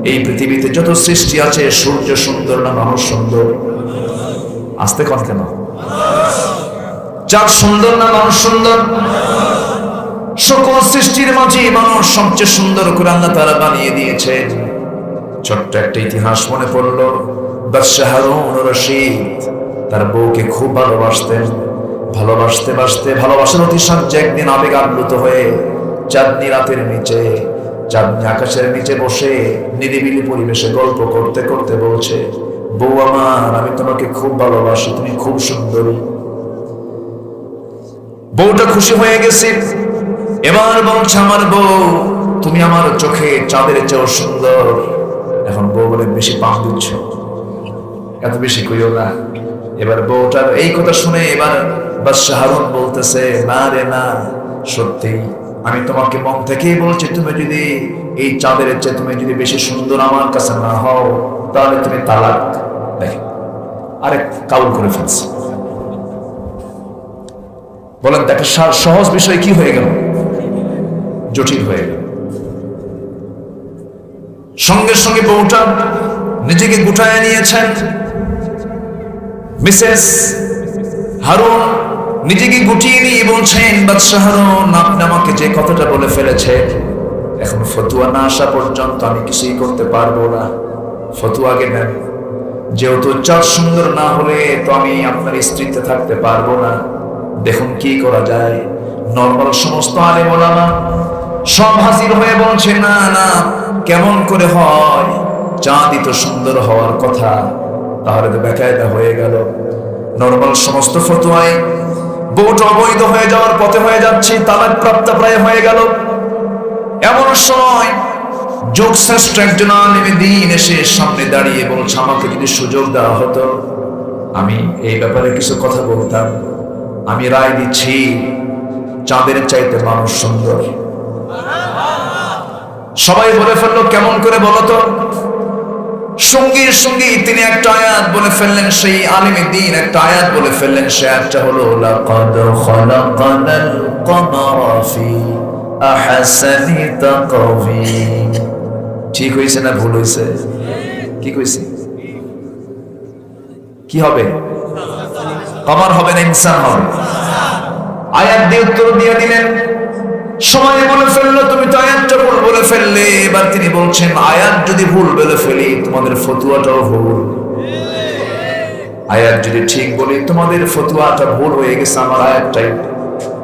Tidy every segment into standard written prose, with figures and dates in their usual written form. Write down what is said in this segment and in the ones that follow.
এই পৃথিবীতে যত সৃষ্টি আছে সূর্য সুন্দর না মানুষ সুন্দর? আসতে কন কেন? চাঁদ সুন্দর না মানুষ সুন্দর? সকল সৃষ্টির মাঝে মানুষ সবচেয়ে সুন্দর করে আল্লাহ তাআলা বানিয়ে দিয়েছে। ছোট্ট একটা ইতিহাস মনে পড়লো। বাদশাহ হারুন রশিদ তার বউকে খুব ভালোবাসতেন। ভালোবাসার অতিশয্যে একদিন আবেগ আপ্লুত হয়ে চাঁদনি রাতের নিচে, চাঁদনি আকাশের নিচে বসে নিরিবিলি পরিবেশে গল্প করতে করতে বলছে, বউ আমার, আমি তোমাকে খুব ভালোবাসি, তুমি খুব সুন্দরী। বউটা খুশি হয়ে গেছে। এবার বলছে, আমার বউ, তুমি আমার চোখে চাঁদের চেয়েও সুন্দর। এখন বউ বলে, বেশি পাম দিচ্ছ, এত বেশি কইও না। এবার বউটার এই কথা শুনে এবার বাদশাহ হারুন বলতেছে, না রে না, সত্যি আমি তোমাকে মন থেকেই বলছি, তুমি যদি এই চাঁদের চেয়ে তুমি যদি বেশি সুন্দর আমার কাছে না হও, তাহলে তুমি তালাক। আরে কাউল করে ফেলছে। বলেন দেখে সহজ বিষয় কি হয়ে গেল? জটিল হয়ে গেল। সঙ্গে সঙ্গে বউটা নিজেকে গুটায় নিয়েছেন। মিসেস হারুন নিজেকে গুটিয়ে নিয়ে বলছেন, বাদশাহ হারুন, আপনি আমাকে যে কথাটা বলে ফেলেছে, এখন ফতুয়া না আসা পর্যন্ত আমি কিছুই করতে পারবো না। ফতুয়া আগে নেন। যেহেতু চাঁদ সুন্দর না হলে তো আমি আপনার স্ত্রীতে থাকতে পারবো না। দেখুন কি করা যায়। নরমাল সমস্ত আলেম ওলামা সব হাজির হয়ে বলছে, না না, কেমন করে হয়? চাঁদই তো সুন্দর হওয়ার কথা, তাহলে তো বেকায়দা হয়ে গেল। নরমাল সমস্ত ফতোয়ায় বউটা অবৈধ হয়ে যাওয়ার পথে হয়ে যাচ্ছে, তালাক প্রাপ্ত প্রায় হয়ে গেল। এমন সময় যোগশ্রেষ্ঠ একজন আলেমে দ্বীন এসে সামনে দাঁড়িয়ে বলছে, আমাকে যদি সুযোগ দেওয়া হতো আমি এই ব্যাপারে কিছু কথা বলতাম। আমি রায় দিচ্ছি, চাঁদের চাইতে মানুষ সুন্দর। সবাই বলে ফেললো, কেমন করে বলতো? সঙ্গী সঙ্গী তিনি একটা আয়াত বলে ফেললেন। সেই আলেমে দ্বীন একটা আয়াত বলে ফেললেন। সে আয়াতটা হলো, লাকাদ খালাকানাল কমারা ফি আহসানি তাকওয়িম। ঠিক হইছে না ভুল হইছে? কি কইছে? কি হবে? কমার হবে না ইনসান হবে? আয়াত দিয়ে উত্তর দিয়ে দিলেন। সবাই বলে ফেললো, তুমি তো আয়াতটা ভুল বলে ফেললে। এবার তিনি বলছেন, আয়াত যদি ভুল বলে ফেলি তোমাদের ফতুয়াটাও ভুল। আয়াত যদি ঠিক বলি তোমাদের ফতুয়াটা ভুল হয়ে গেছে। আমার আয়াতটাই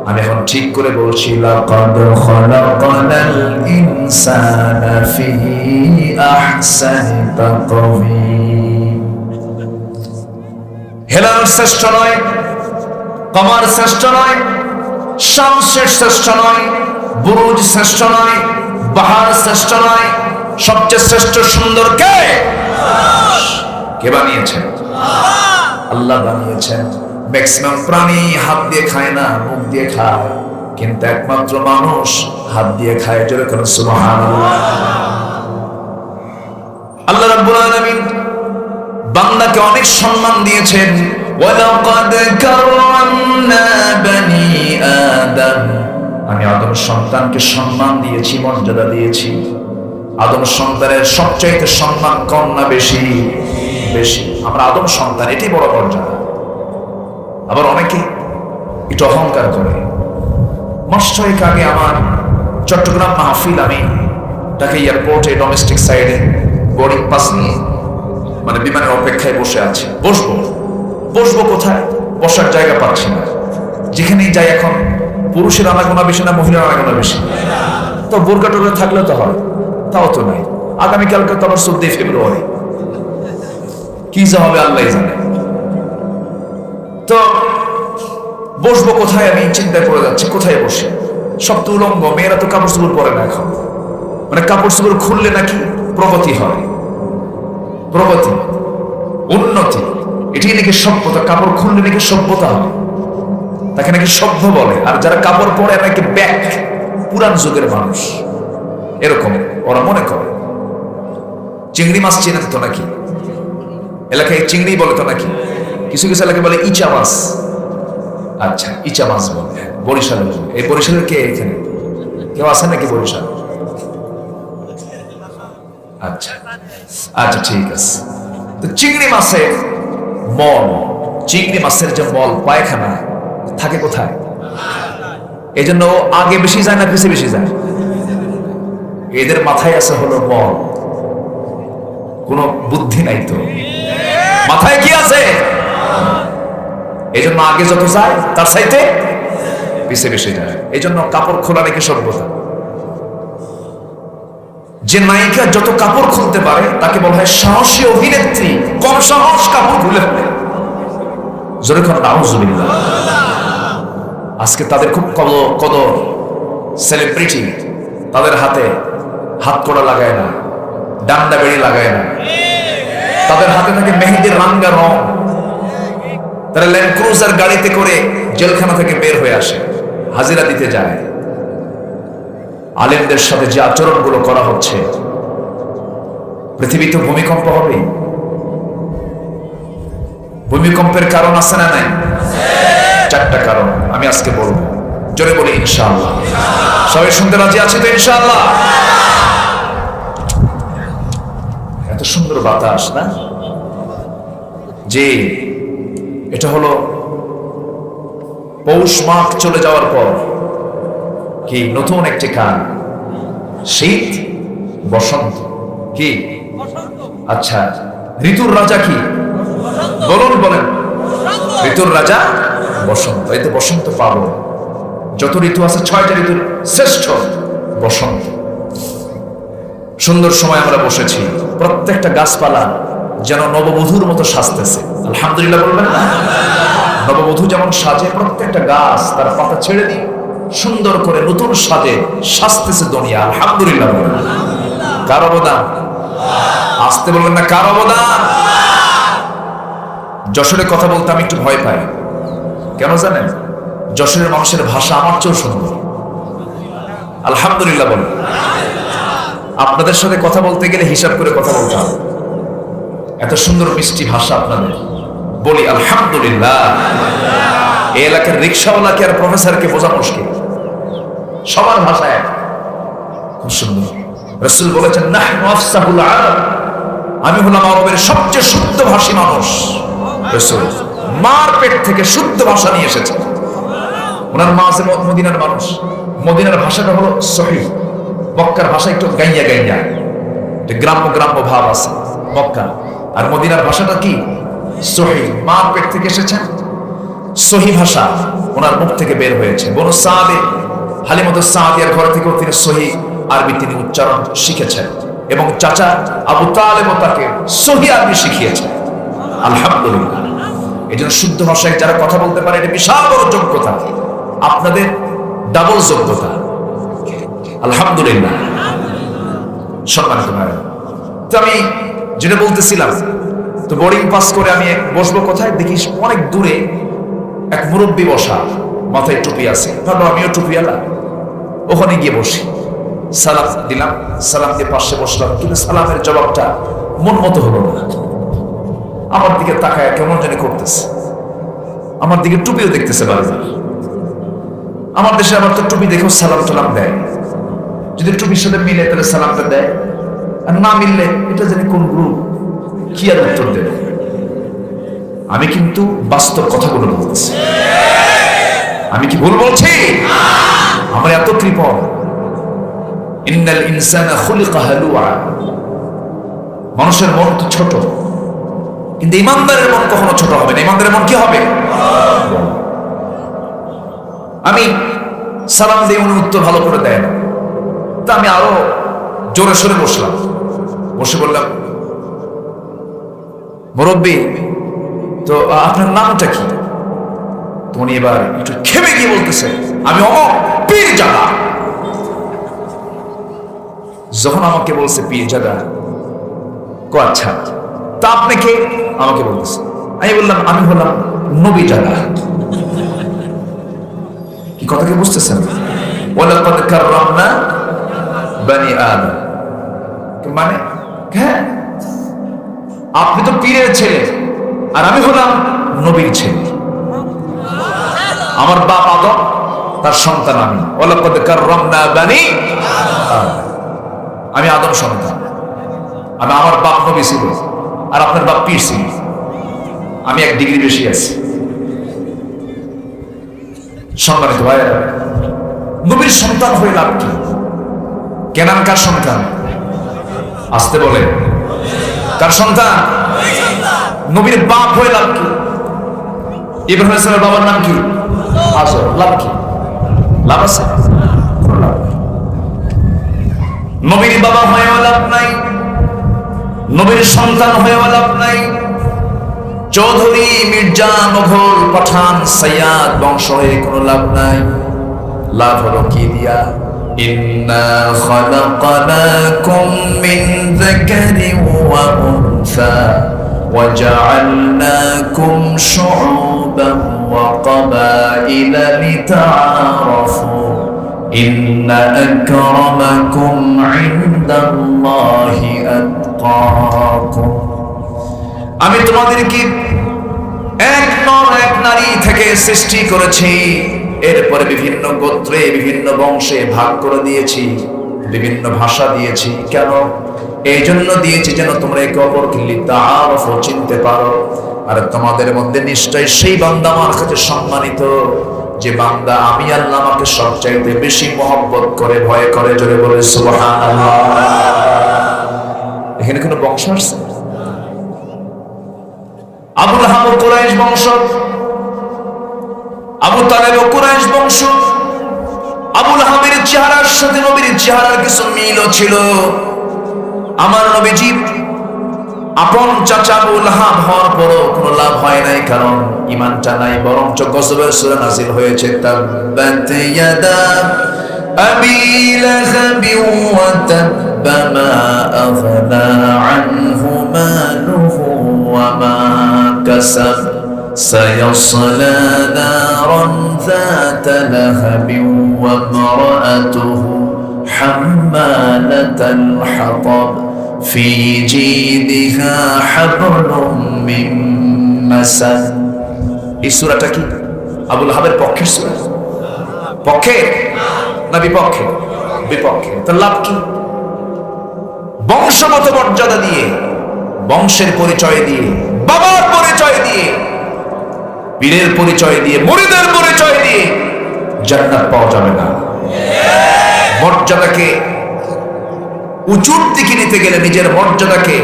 আমি এখন ঠিক করে বলছি, লাকাদ খালাকানাল ইনসানা ফি আহসানি তাকওয়িম। হেলাল শ্রেষ্ঠ নয়, কমার শ্রেষ্ঠ নয়, শামসের শ্রেষ্ঠ নয়, বুরুজ শ্রেষ্ঠ নয়, বাহার শ্রেষ্ঠ নয়, সবচেয়ে শ্রেষ্ঠ সুন্দর কে? কে বানিয়েছেন? আল্লাহ বানিয়েছেন। ম্যাক্সিমাম প্রাণী হাত দিয়ে খায় না, মুখ দিয়ে খায়, কিন্তু একমাত্র মানুষ হাত দিয়ে খায়। জোরে করুন সুবহানাল্লাহ। আল্লাহ রাব্বুল আলামিন বান্দাকে অনেক সম্মান দিয়েছেন। ওয়ালাকাদ কাররামনা বনি আদম। আমি আদম সন্তানকে সম্মান দিয়েছি, মর্যাদা দিয়েছি। আদম সন্তানের সবচাইতে সম্মান কম না বেশি? বেশি। আমরা আদম সন্তান, এটাই বড় মর্যাদা। আবার অনেকে একটু অহংকার করে। মাস ছয়েক আগে আমার চট্টগ্রাম মাহফিল, আমি ঢাকা এয়ারপোর্টে ডোমেস্টিক সাইডে বোর্ডিং পাস নিয়ে মানে বিমানের অপেক্ষায় বসে আছি। বসবো কোথায়? বসার জায়গা পাচ্ছি না। যেখানেই যাই এখন পুরুষের আনাগোনা বেশি না মহিলার আনাগোনা বেশি? তো বোরকা টোরকা থাকলে তো হয়, তাও তো নাই। আগামীকালকে তো আবার 14 ফেব্রুয়ারি, কি যা হবে আল্লাহ জানে। তো বসবো কোথায় আমি চিন্তায় পড়ে যাচ্ছি, কোথায় বসে? সব তো উলঙ্গ, মেয়েরা তো কাপড় চোপড় পরে না এখন। মানে কাপড় চোপড় খুললে নাকি প্রগতি হয়, প্রগতি, উন্নতি, এটি নাকি সভ্যতা। কাপড় খুললে নাকি সভ্যতা হয়, তাকে নাকি সভ্য বলে। আর যারা কাপড় পরে নাকি ব্যাক, পুরান যুগের মানুষ, এরকম ওরা মনে করে। চিংড়ি মাছ চেনেন তো নাকি? এলাকায় চিংড়ি বলে তো নাকি? কিছু কিছু এলাকায় বলে ইচা মাছ। আচ্ছা, ইচা মাছ বলে বরিশালে। এই বরিশালের কে এখানে কেউ আছে নাকি? বরিশাল আচ্ছা আচ্ছা, ঠিক আছে। তো চিংড়ি মাছের মল, চিংড়ি মাছের যে মল পায়খানা থাকে কোথায়? এই জন্য আগে বেশি যায় না পিছিয়ে বেশি যায়? এদের মাথায় আছে হলো মল, কোনো বুদ্ধি নাই তো। মাথায় কি আছে? এই জন্য আগে যত যায় তার চাইতে পিছিয়ে বেশি যায়। এই জন্য কাপড় খোলা নাকি সভ্যতা। যে নায়িকা যত কাপড় খুলতে পারে তাকে বলা হয় সাহসী অভিনেত্রী। কম সাহস কাপড় খুলে ফেলে। জোরে কোন নাউজুবিল্লাহ। আজকে তাদের খুব কদর, সেলিব্রিটি। তাদের হাতে হাত কড়া লাগায় না, ডান্ডা বেড়ি লাগায় না, তাদের হাতে থাকে মেহেদির রাঙ্গা রং। তারা ল্যান্ড ক্রুজার গাড়িতে করে জেলখানা থেকে বের হয়ে আসে, হাজিরা দিতে যায়। আলেমদের সাথে যে আচরণগুলো করা হচ্ছে, পৃথিবীতে ভূমিকম্প হবে। ভূমিকম্পের কারণ আছে না নাই? চারটা কারণ আমি আজকে বলবো। জোরে বলি ইনশাআল্লাহ। সবাই শুনতে রাজি আছে তো ইনশাআল্লাহ? এত সুন্দর বাতাস না? যে এটা হলো পৌষ মাঘ চলে যাওয়ার পর কি নতুন একটি কাল, শীত বসন্ত। কি? আচ্ছা, ঋতুর রাজা কি? বলুন বলেন। ঋতুর রাজা বসন্ত। এই তো বসন্ত পাবো। যত ঋতু আছে 6টা ঋতুর শ্রেষ্ঠ বসন্ত। সুন্দর সময় আমরা বসেছি, প্রত্যেকটা গাছপালা যেন নববধূর মতো সাজতেছে। আলহামদুলিল্লাহ বলবেন না? নববধূ যেমন সাজে, প্রত্যেকটা গাছ তার পাতা ছেড়ে দিয়ে সুন্দর করে নতুন সাজে সাজতেছে দুনিয়া। আলহামদুলিল্লাহ বলবেন। কার অবদান? আসতে বলবেন না, কার অবদান? যশোরে কথা বলতে আমি একটু ভয় পাই। কেন জানেন? যশোরের মানুষের ভাষা আমার চেয়েও সুন্দর। আলহামদুলিল্লাহ বলুন। আপনাদের সাথে কথা বলতে গেলে হিসাব করে কথা বলতে হবে। এত সুন্দর মিষ্টি ভাষা আপনাদের। বলি আলহামদুলিল্লাহ। এই এলাকার রিক্সাওয়ালাকে আর প্রফেসরকে বোঝা মুশকিল, সবার ভাষা এক, খুব সুন্দর। রাসূল বলেছেন, নাহনু আফসাহুল আরব, আমি হলাম আরবের সবচেয়ে শুদ্ধ ভাষী মানুষ। রাসূল মার পেট থেকে শুদ্ধ ভাষা নিয়ে এসেছেন। ওনার মা আছে মদিনার মানুষ। মদিনার ভাষাটা হলো সহিহ। মক্কার ভাষা একটু গাইয়া গাইয়া, গ্রাম্য গ্রাম্য ভাব আছে মক্কা। আর মদিনার ভাষাটা কি? সহিহ। মা পেট থেকে এসেছেন, সহি ভাষা ওনার মুখ থেকে বের হয়েছে। বনু সাদে, হালিমাতুস সাদিয়ার ঘর থেকেও তিনি সহি আরবি তিনি উচ্চারণ শিখেছেন, এবং চাচা আবু তালেবও তাকে সহি আরবি শিখিয়েছেন। আলহামদুলিল্লাহ। এই জন্য শুদ্ধ ভাষায় যারা কথা বলতে পারে এটা বিশাল বড় যোগ্যতা। আপনাদের ডাবল যোগ্যতা। আলহামদুলিল্লাহ। সম্মানিত ভাই, তো আমি যেটা বলতেছিলাম, তো বোর্ডিং পাস করে আমি বসবো কোথায় দেখি অনেক দূরে এক মুরব্বী বসা, মাথায় টুপি আছে। ভাবলো আমিও টুপিওয়ালা, ওখানে গিয়ে বসি। সালাম দিলাম, সালাম দিয়ে পাশে বসলাম, কিন্তু সালামের জবাবটা মন মতো হলো না। আমার দিকে তাকায় কেমন জানি করতেছে, আমার দিকে টুপিও দেখতেছে বারবার। আমার দেশে আবার তো টুপি দেখেও সালাম টালাম দেয়। যদি টুপির সাথে মিলে তাহলে সালামটা দেয়, আর না মিললে এটা জানি কোন গ্রুপ, কি আর উত্তর দেবে। আমি কিন্তু বাস্তব কথাগুলো বলতেছি। আমি কি ভুল বলছি? আমার এত কৃপণ। ইন্নাল ইনসানা খুলিকা হালুআ। মানুষের মন তো ছোট, কিন্তু ইমানদারের মন কখনো ছোট হবে না। ইমানদারের মন কি হবে? আমি সালাম দিয়ে উনি উত্তর ভালো করে দেয় না, তা আমি আরো জোরে সরে বসলাম। বসে বললাম, মুরব্বী, তো আপনার নামটা কি? তো উনি এবার একটু খেপে গিয়ে বলতেছে, আমি অমক পীরজাদা। যখন আমাকে বলছে পীরজাদা, আচ্ছা তা আপনি কে? আমাকে বলতেছে। আমি বললাম, আমি হলাম নবীজাদা। কি কথা কি বুঝতেছেন? ওয়ালাকাদ কাররামনা বানি আদম। মানে হ্যাঁ, আপনি তো পীরের ছেলে, আর আমি হলাম নবীর ছেলে। আমার বাপ আদম, তার সন্তান আমি। ওয়ালাকাদ কাররামনা বানি আদম, আমি আদম সন্তান। আমার বাপ নবী ছিল আর আপনার বাপ পীর ছিল, আমি 1 ডিগ্রি বেশি আছি। সম্মানিত ভাইয়েরা, নবীর সন্তান হয়ে লাভ কি? কেনান কার সন্তান? আসতে বলে, কার সন্তান? নবীর বাপ হয়ে লাভ কি? ইব্রাহিম আলাইহিস সালামের বাবার নাম কি? আজর। লাভ কি? লাভ আছে? নবীর বাবা হয়েও লাভ নাই, নবীর সন্তান হয়েও লাভ নাই। চৌধুরী, মির্জা, মোঘল, পাঠান, সাইয়াদ বংশ হয়ে কোনো লাভ নাই। লাভ হলো কি দিয়া? ইন্না খালাকনাকুম মিন যাকারিন ওয়া উনসা ওয়া জাআলনাকুম শুউবান ওয়া ক্বাবাইলা লিতাআরাফু ইন্না আকরামাকুম ইনদাল্লাহি আতকাকুম। আমি তোমাদেরকে এক নর এক নারী থেকে সৃষ্টি করেছি, এরপরে বিভিন্ন গোত্রে বিভিন্ন বংশে ভাগ করে দিয়েছি, বিভিন্ন ভাষা দিয়েছি। কেন? এই জন্য দিয়েছি যেন তোমরা একে অপরকে লিতাআরাফু, চিনতে পারো। আর তোমাদের মধ্যে নিশ্চয় সেই বান্দা আমার কাছে সম্মানিত, যে বান্দা আমি আল্লাহ আমাকে সবচাইতে বেশি মহব্বত করে, ভয় করে। জোরে বলে সুবহানাল্লাহ। এখানে কোনো বংশ আসছে? আবু লাহাব কুরাইশ বংশ, আবু তালেব কুরাইশ বংশ। আবু লাহাবের চেহারার সাথে নবীর চেহারার কিছু মিলও ছিল। আমার নবীজি আপন চাচা আবু লাহাব হওয়ার পরও কোনো লাভ হয় নাই, কারণ ঈমানটা নাই। বরঞ্চ গজবের সূরা নাযিল হয়েছে, তাব্বাত ইয়াদা আবি লাহাব ওয়া তাব্বা মা আগনা আনহু মালুহু ওয়া মা কাসাব সায়াসলা নারান যাতা লাহাবিন ওয়া ইমরাআতুহু হাম্মালাতাল হাতাব ফি জিদিহা হাবলুম মিন মাসাদ। এই সূরাটা কি আবু লাহাবের পক্ষের সূরা? পক্ষে না বিপক্ষে? বিপক্ষে। তো লাভ কি? বংশগত মর্যাদা দিয়ে, বংশের পরিচয় দিয়ে, বাবার পরিচয় দিয়ে, পীরের পরিচয় দিয়ে, মুরিদের পরিচয় দিয়ে জান্নাত পাওয়া যাবে না। মর্যাদাকে উঁচুর দিকে নিতে গেলে, নিজের মর্যাদাকে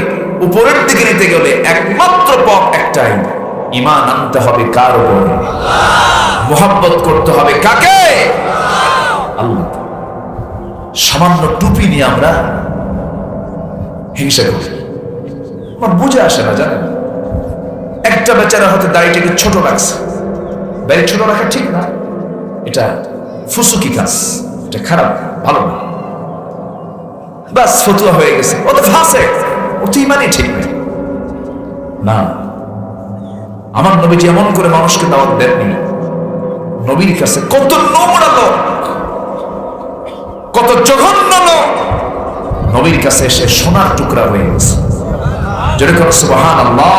উপরের দিকে নিতে গেলে একমাত্র পথ একটাই, ঈমান আনতে হবে কার উপরে? মুহাব্বত করতে হবে কাকে? আল্লাহ। সামান্য টুপি নিয়ে আমরা হিংসা করি, আমার বুঝে আসে না, জানেন? একটা বেচারা হয়তো দাড়িটাকে ছোট রাখছে, দাড়ি ছোট রাখা ঠিক না, এটা ফুসুকি কাজ, এটা খারাপ, ভালো না। বাস ফতুয়া হয়ে গেছে, ও তো ফাসেক, ও তো ঈমানই ঠিক নেই। না, আমার নবীজি এমন করে মানুষকে দাওয়াত দেননি। নবীর কাছে কত নোংরা লোক, কত জঘন্য লোক নবীর কাছে এসে সোনার টুকরা হয়ে গেছে। জোরে করো সুবহানাল্লাহ।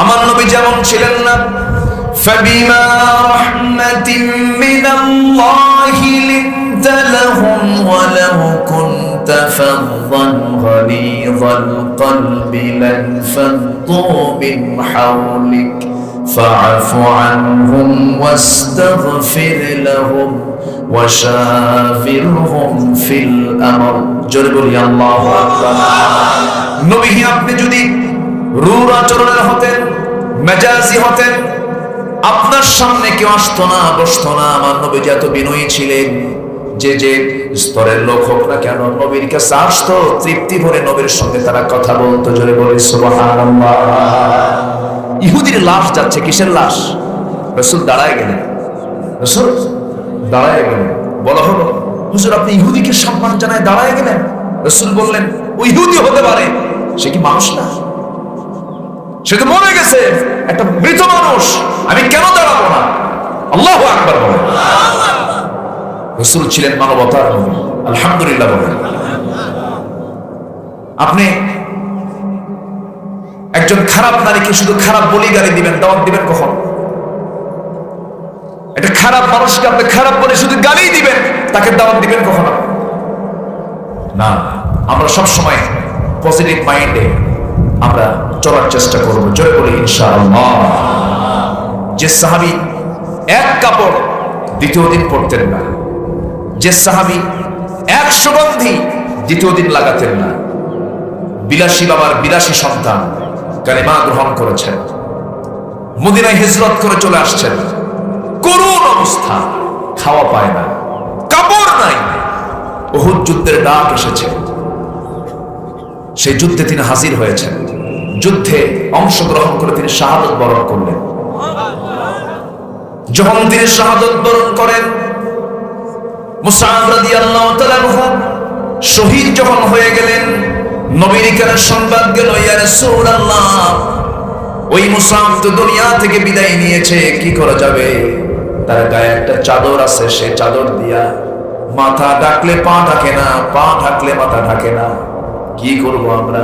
আমার নবী যেমন ছিলেন না, ফাবিমা রাহমাতিন মিনাল্লাহি লিনতা লাহুম ওয়া লাউ কুনতা ফাযযান গালিযাল কলবি লানফাদ্দু মিন হাওলিক ফাআফু আনহুম ওয়াস্তাগফির লাহুম ওয়াশাফিরহুম ফিল আমর। জোরে বলি আল্লাহু আকবার। নবী, আপনি যদি রূঢ় আচরণের হতেন, মেজাজি হতেন, আপনার সামনে কেউ আসতো না, বসতো না। আমার নবী এত বিনয়ী ছিলেন যে যে স্তরের লোক হোক না কেন, নবীর কাছে আসতো, তৃপ্তি ভরে নবীর সঙ্গে তারা কথা বলতো। জোরে বলি সুবহানাল্লাহ। ইহুদির লাশ যাচ্ছে, কিসের লাশ? রাসূল দাঁড়ায় গেলেন, রাসূল দাঁড়ায় গেলেন। বলা হলো, হুজুর আপনি ইহুদিকে সম্মান জানায় দাঁড়ায় গেলেন? রাসূল বললেন, ও ইহুদি হতে পারে, সে কি মানুষ না? সে তো মরে গেছে, একটা মৃত মানুষ, আমি কেন দাঁড়াবো না? আল্লাহু আকবার বলেন। রাসূল ছিলেন মানবতার নবী, আলহামদুলিল্লাহ বলেন। আপনি একজন খারাপ নারীকে শুধু খারাপ বলি গালি দিবেন, দাওয়াত দিবেন কখন? একটা খারাপ মানুষকে আপনি খারাপ বলে শুধু গালি দিবেন, তাকে দাওয়াত দিবেন কখন? না। আমরা সব সময় পজিটিভ মাইন্ডে আমরা চলার চেষ্টা করব, জোরে বলি ইনশাআল্লাহ। যে সাহাবী এক কাপড় দ্বিতীয় দিন পরতেন না, যে সাহাবী এক সুগন্ধি দ্বিতীয় দিন লাগাতেন না, বিলাসী বাবার বিলাসী সন্তান কালিমা গ্রহণ করেছেন, মদিনায় হিজরত করে চলে আসছেন, করুণ অবস্থা, খাওয়া পায় না, কাপড় নাই, উহুদ যুদ্ধের ডাক এসেছে, সেই যুদ্ধে তিনি হাজির হয়েছেন, যুদ্ধে অংশগ্রহণ করে তিনি শাহাদত বরণ করলেন। যখন তিনি শাহাদত বরণ করেন, মুসআব রাদিয়াল্লাহু তাআলা শহীদ যখন হয়ে গেলেন, নবীর কাছে সংবাদ গেল, ইয়া রাসূলুল্লাহ, ওই মুসআব তো দুনিয়া থেকে বিদায় নিয়েছে, কি করা যাবে? তার গায়ে একটা চাদর আছে, সেই চাদর দিয়া মাথা ঢাকলে পা ঢাকে না, পা ঢাকলে মাথা ঢাকে না, কি করব আমরা?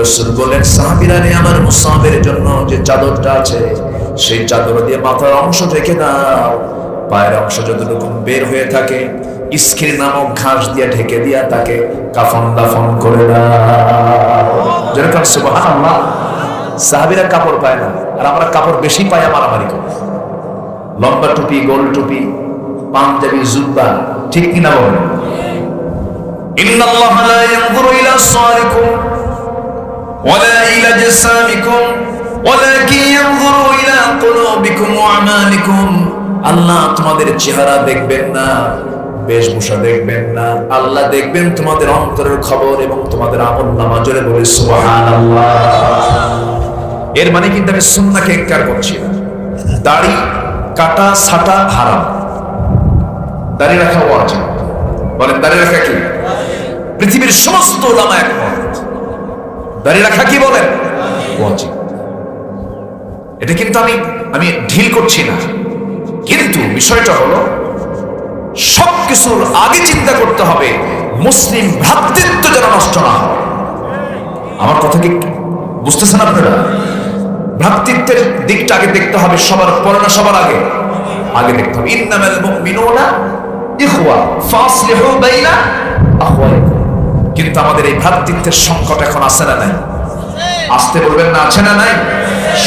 রাসূল বলেন, সাহাবীরা রে, আমার মুসআবের জন্য যে চাদরটা আছে সেই চাদর দিয়ে মাথার অংশ ঢেকে দাও, পায়ের অংশ যতটুকু বের হয়ে থাকে ইস্কির নামক ঘাস দিয়ে ঢেকে দিয়া তাকে কাফন দাফন করে দাও। যেরকম সুবহানাল্লাহ। সাহাবীরা কাপড় পায় না, আর আমরা কাপড় বেশি পাই, মারামারি করি, লম্বা টুপি, গোল টুপি, পাঞ্জাবি, জুব্বা, ঠিক কিনা বলেন? ইন্নাল্লাহা লা ইয়ানজুরু ইলা সারিকুম ওয়ালা ইলা জাসামিকুম ওয়ালাকিন ইয়ানজুরু ইলা কুলুবিকুম ওয়া আমালিকুম। আল্লাহ তোমাদের চেহারা দেখবেন না, বেশভূষা দেখবেন না, আল্লাহ দেখবেন তোমাদের অন্তরের খবর এবং তোমাদের আমলনামা। জোরে বলি সুবহানাল্লাহ। এর মানে কিন্তু আমি সুন্নাহকে ইনকার করছি না। দাড়ি কাটা ছাটা হারাম, দাড়ি রাখা ওয়াজিব। বলেন দাড়ি রাখা কি? পৃথিবীর সমস্ত উলামা একমত, দাড়ি রাখা কি বলেন? ওয়াজিব। এটা কিন্তু আমি ঢিল করছি না, কিন্তু বিষয়টা হলো সবকিছুর আগে চিন্তা করতে হবে মুসলিম ভ্রাতৃত্ব যেন নষ্ট না হয়। আমার কথা কি বুঝতেছেন আপনারা? ভ্রাতৃত্বের দিকটা আগে দেখতে হবে, সবার পরে না, সবার আগে আগে দেখতে হবে। ইন্নামাল মুমিনুনা ইখওয়া ফাসলিহু বাইনা আখওয়াইকুম। কিন্তু আমাদের এই ভ্রাতৃত্বের সংকট এখন আছে না নাই? আসতে বলবেন না, আছে না নাই?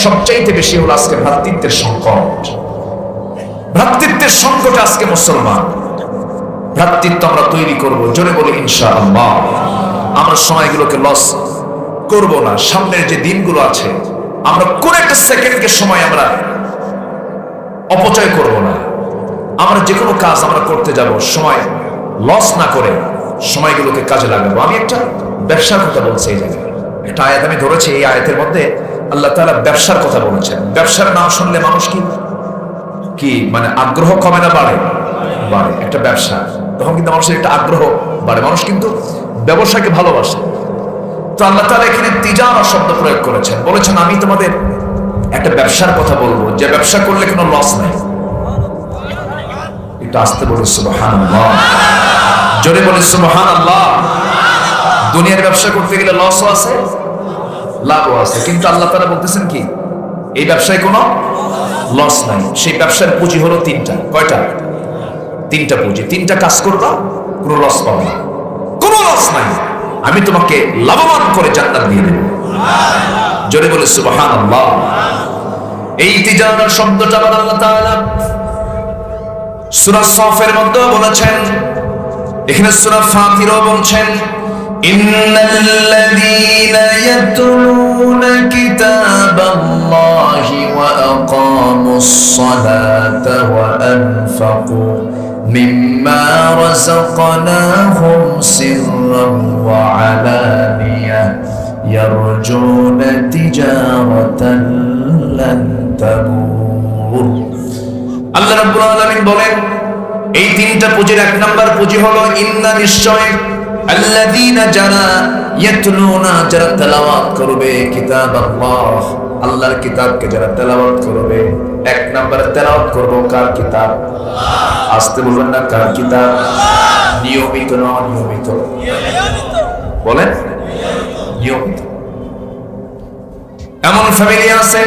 সবচাইতে বেশি হলো আজকে ভ্রাতৃত্বের সংকট। ভ্রাতৃত্বের সংকট আজকে মুসলমান। ভ্রাতৃত্ব আমরা তৈরি করব, জোরে বলি ইনশাআল্লাহ। আমরা সময়গুলোকে লস করব না। সামনের যে দিনগুলো আছে আমরা কোন একটা সেকেন্ডকে সময় আমরা অপচয় করব না। আমরা যে কোনো কাজ আমরা করতে যাব, সময় লস না করে সময়গুলোকে কাজে লাগাবো। আমি একটা ব্যবসার কথা বলছি, এই জায়গায় একটা আয়াত আমি ধরেছি। এই আয়াতের মধ্যে আল্লাহ তাআলা ব্যবসার কথা বলেছেন। ব্যবসার নাম শুনলে মানুষ কি মানে আগ্রহ কমে না বাড়ে? বাড়ে। একটা ব্যবসা, তখন কিন্তু মানুষের একটা আগ্রহ বাড়ে, মানুষ কিন্তু ব্যবসাকে ভালোবাসে। তো আল্লাহ তাআলা এখানে তিজারা শব্দ প্রয়োগ করেছেন, বলেছেন আমি তোমাদের একটা ব্যবসার কথা বলবো, যে ব্যবসা করলে কোনো লস নাই। একটু আসতে বলি সুবহানাল্লাহ, জোরে বলি সুবহানাল্লাহ। দুনিয়ার ব্যবসা করতে গেলে লসও আছে, লাভও আছে, কিন্তু আল্লাহ তাআলা বলতেছেন কি এই ব্যবসায় কোনো লস নাই। সেই ব্যবসার পুঁজি হলো তিনটা। কয়টা? তিনটা পুঁজি। তিনটা কাজ করবা, কোনো লস পাবে না, কোনো লস নাই। আমি তোমাকে লাভবান করে জান্নাত দিয়ে দেব। জোরে বলে সুবহানাল্লাহ। এই তিজারা শব্দটা আল্লাহ তাআলা সূরা সাফের মধ্যে বলেছেন, এখানে সূরা ফাতিরও বলছেন, ইন্নাল্লাযীনা ইয়াতলুনা কিতাবাল্লাহি ওয়া আকামুস সালাতা ওয়া আনফাকু মিম্মা রাযাকনাহুম সিররান ওয়া আলানিয়া ইয়ারজুনা তিজারাতান লান তাবুর। আল্লাহ রাব্বুল আলামিন বলেন এই তিনটা পুঁজির এক নাম্বার পুঁজি হলো ইন্না, নিশ্চয়, আল্লাযীনা যারা ইয়াতলুনা, যারা তেলাওয়াত করবে, কিতাবাল্লাহ, আল্লাহর কিতাবকে যারা তেলাওয়াত করবে। এক নম্বরে তেলাওয়াত করব কার কিতাব? আসতে বলবেন না, কার কিতাব? নিয়মিত না অনিয়মিত? বলেন নিয়মিত। এমন ফ্যামিলি আছে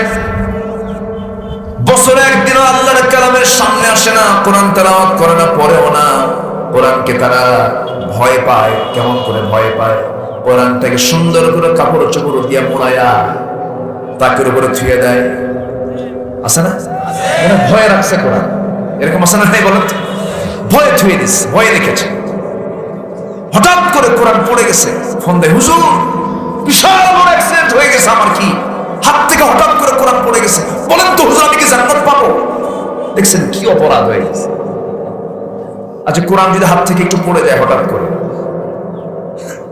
বছরে একদিনও আল্লাহর কালামের সামনে আসে না, কোরআন তেলাওয়াত করে না, পড়েও না। কোরআনকে তারা ভয় পায়। কেমন করে ভয় পায়? কোরআনটাকে সুন্দর করে কাপড় চোপড় দিয়া মোড়ায়া তাকের উপরে থুয়ে দেয়, আছে না? মানে ভয়ে রাখছে কোরআন, এরকম আছে না? বলেন তো, ভয়ে থুয়ে দিস, ভয়ে রেখেছে। হঠাৎ করে কোরআন পড়ে গেছে, ফোন দেয়, হুজুর বিশাল বড় অ্যাক্সিডেন্ট হয়ে গেছে আমার, কি হাত থেকে হঠাৎ করে কোরআন পড়ে গেছে, বলেন তো হুজুর আমি কি জান্নাত পাবো? দেখছেন কি অপরাধ হয়ে গেছে। আচ্ছা কোরআন যদি হাত থেকে একটু পড়ে যায় হঠাৎ করে,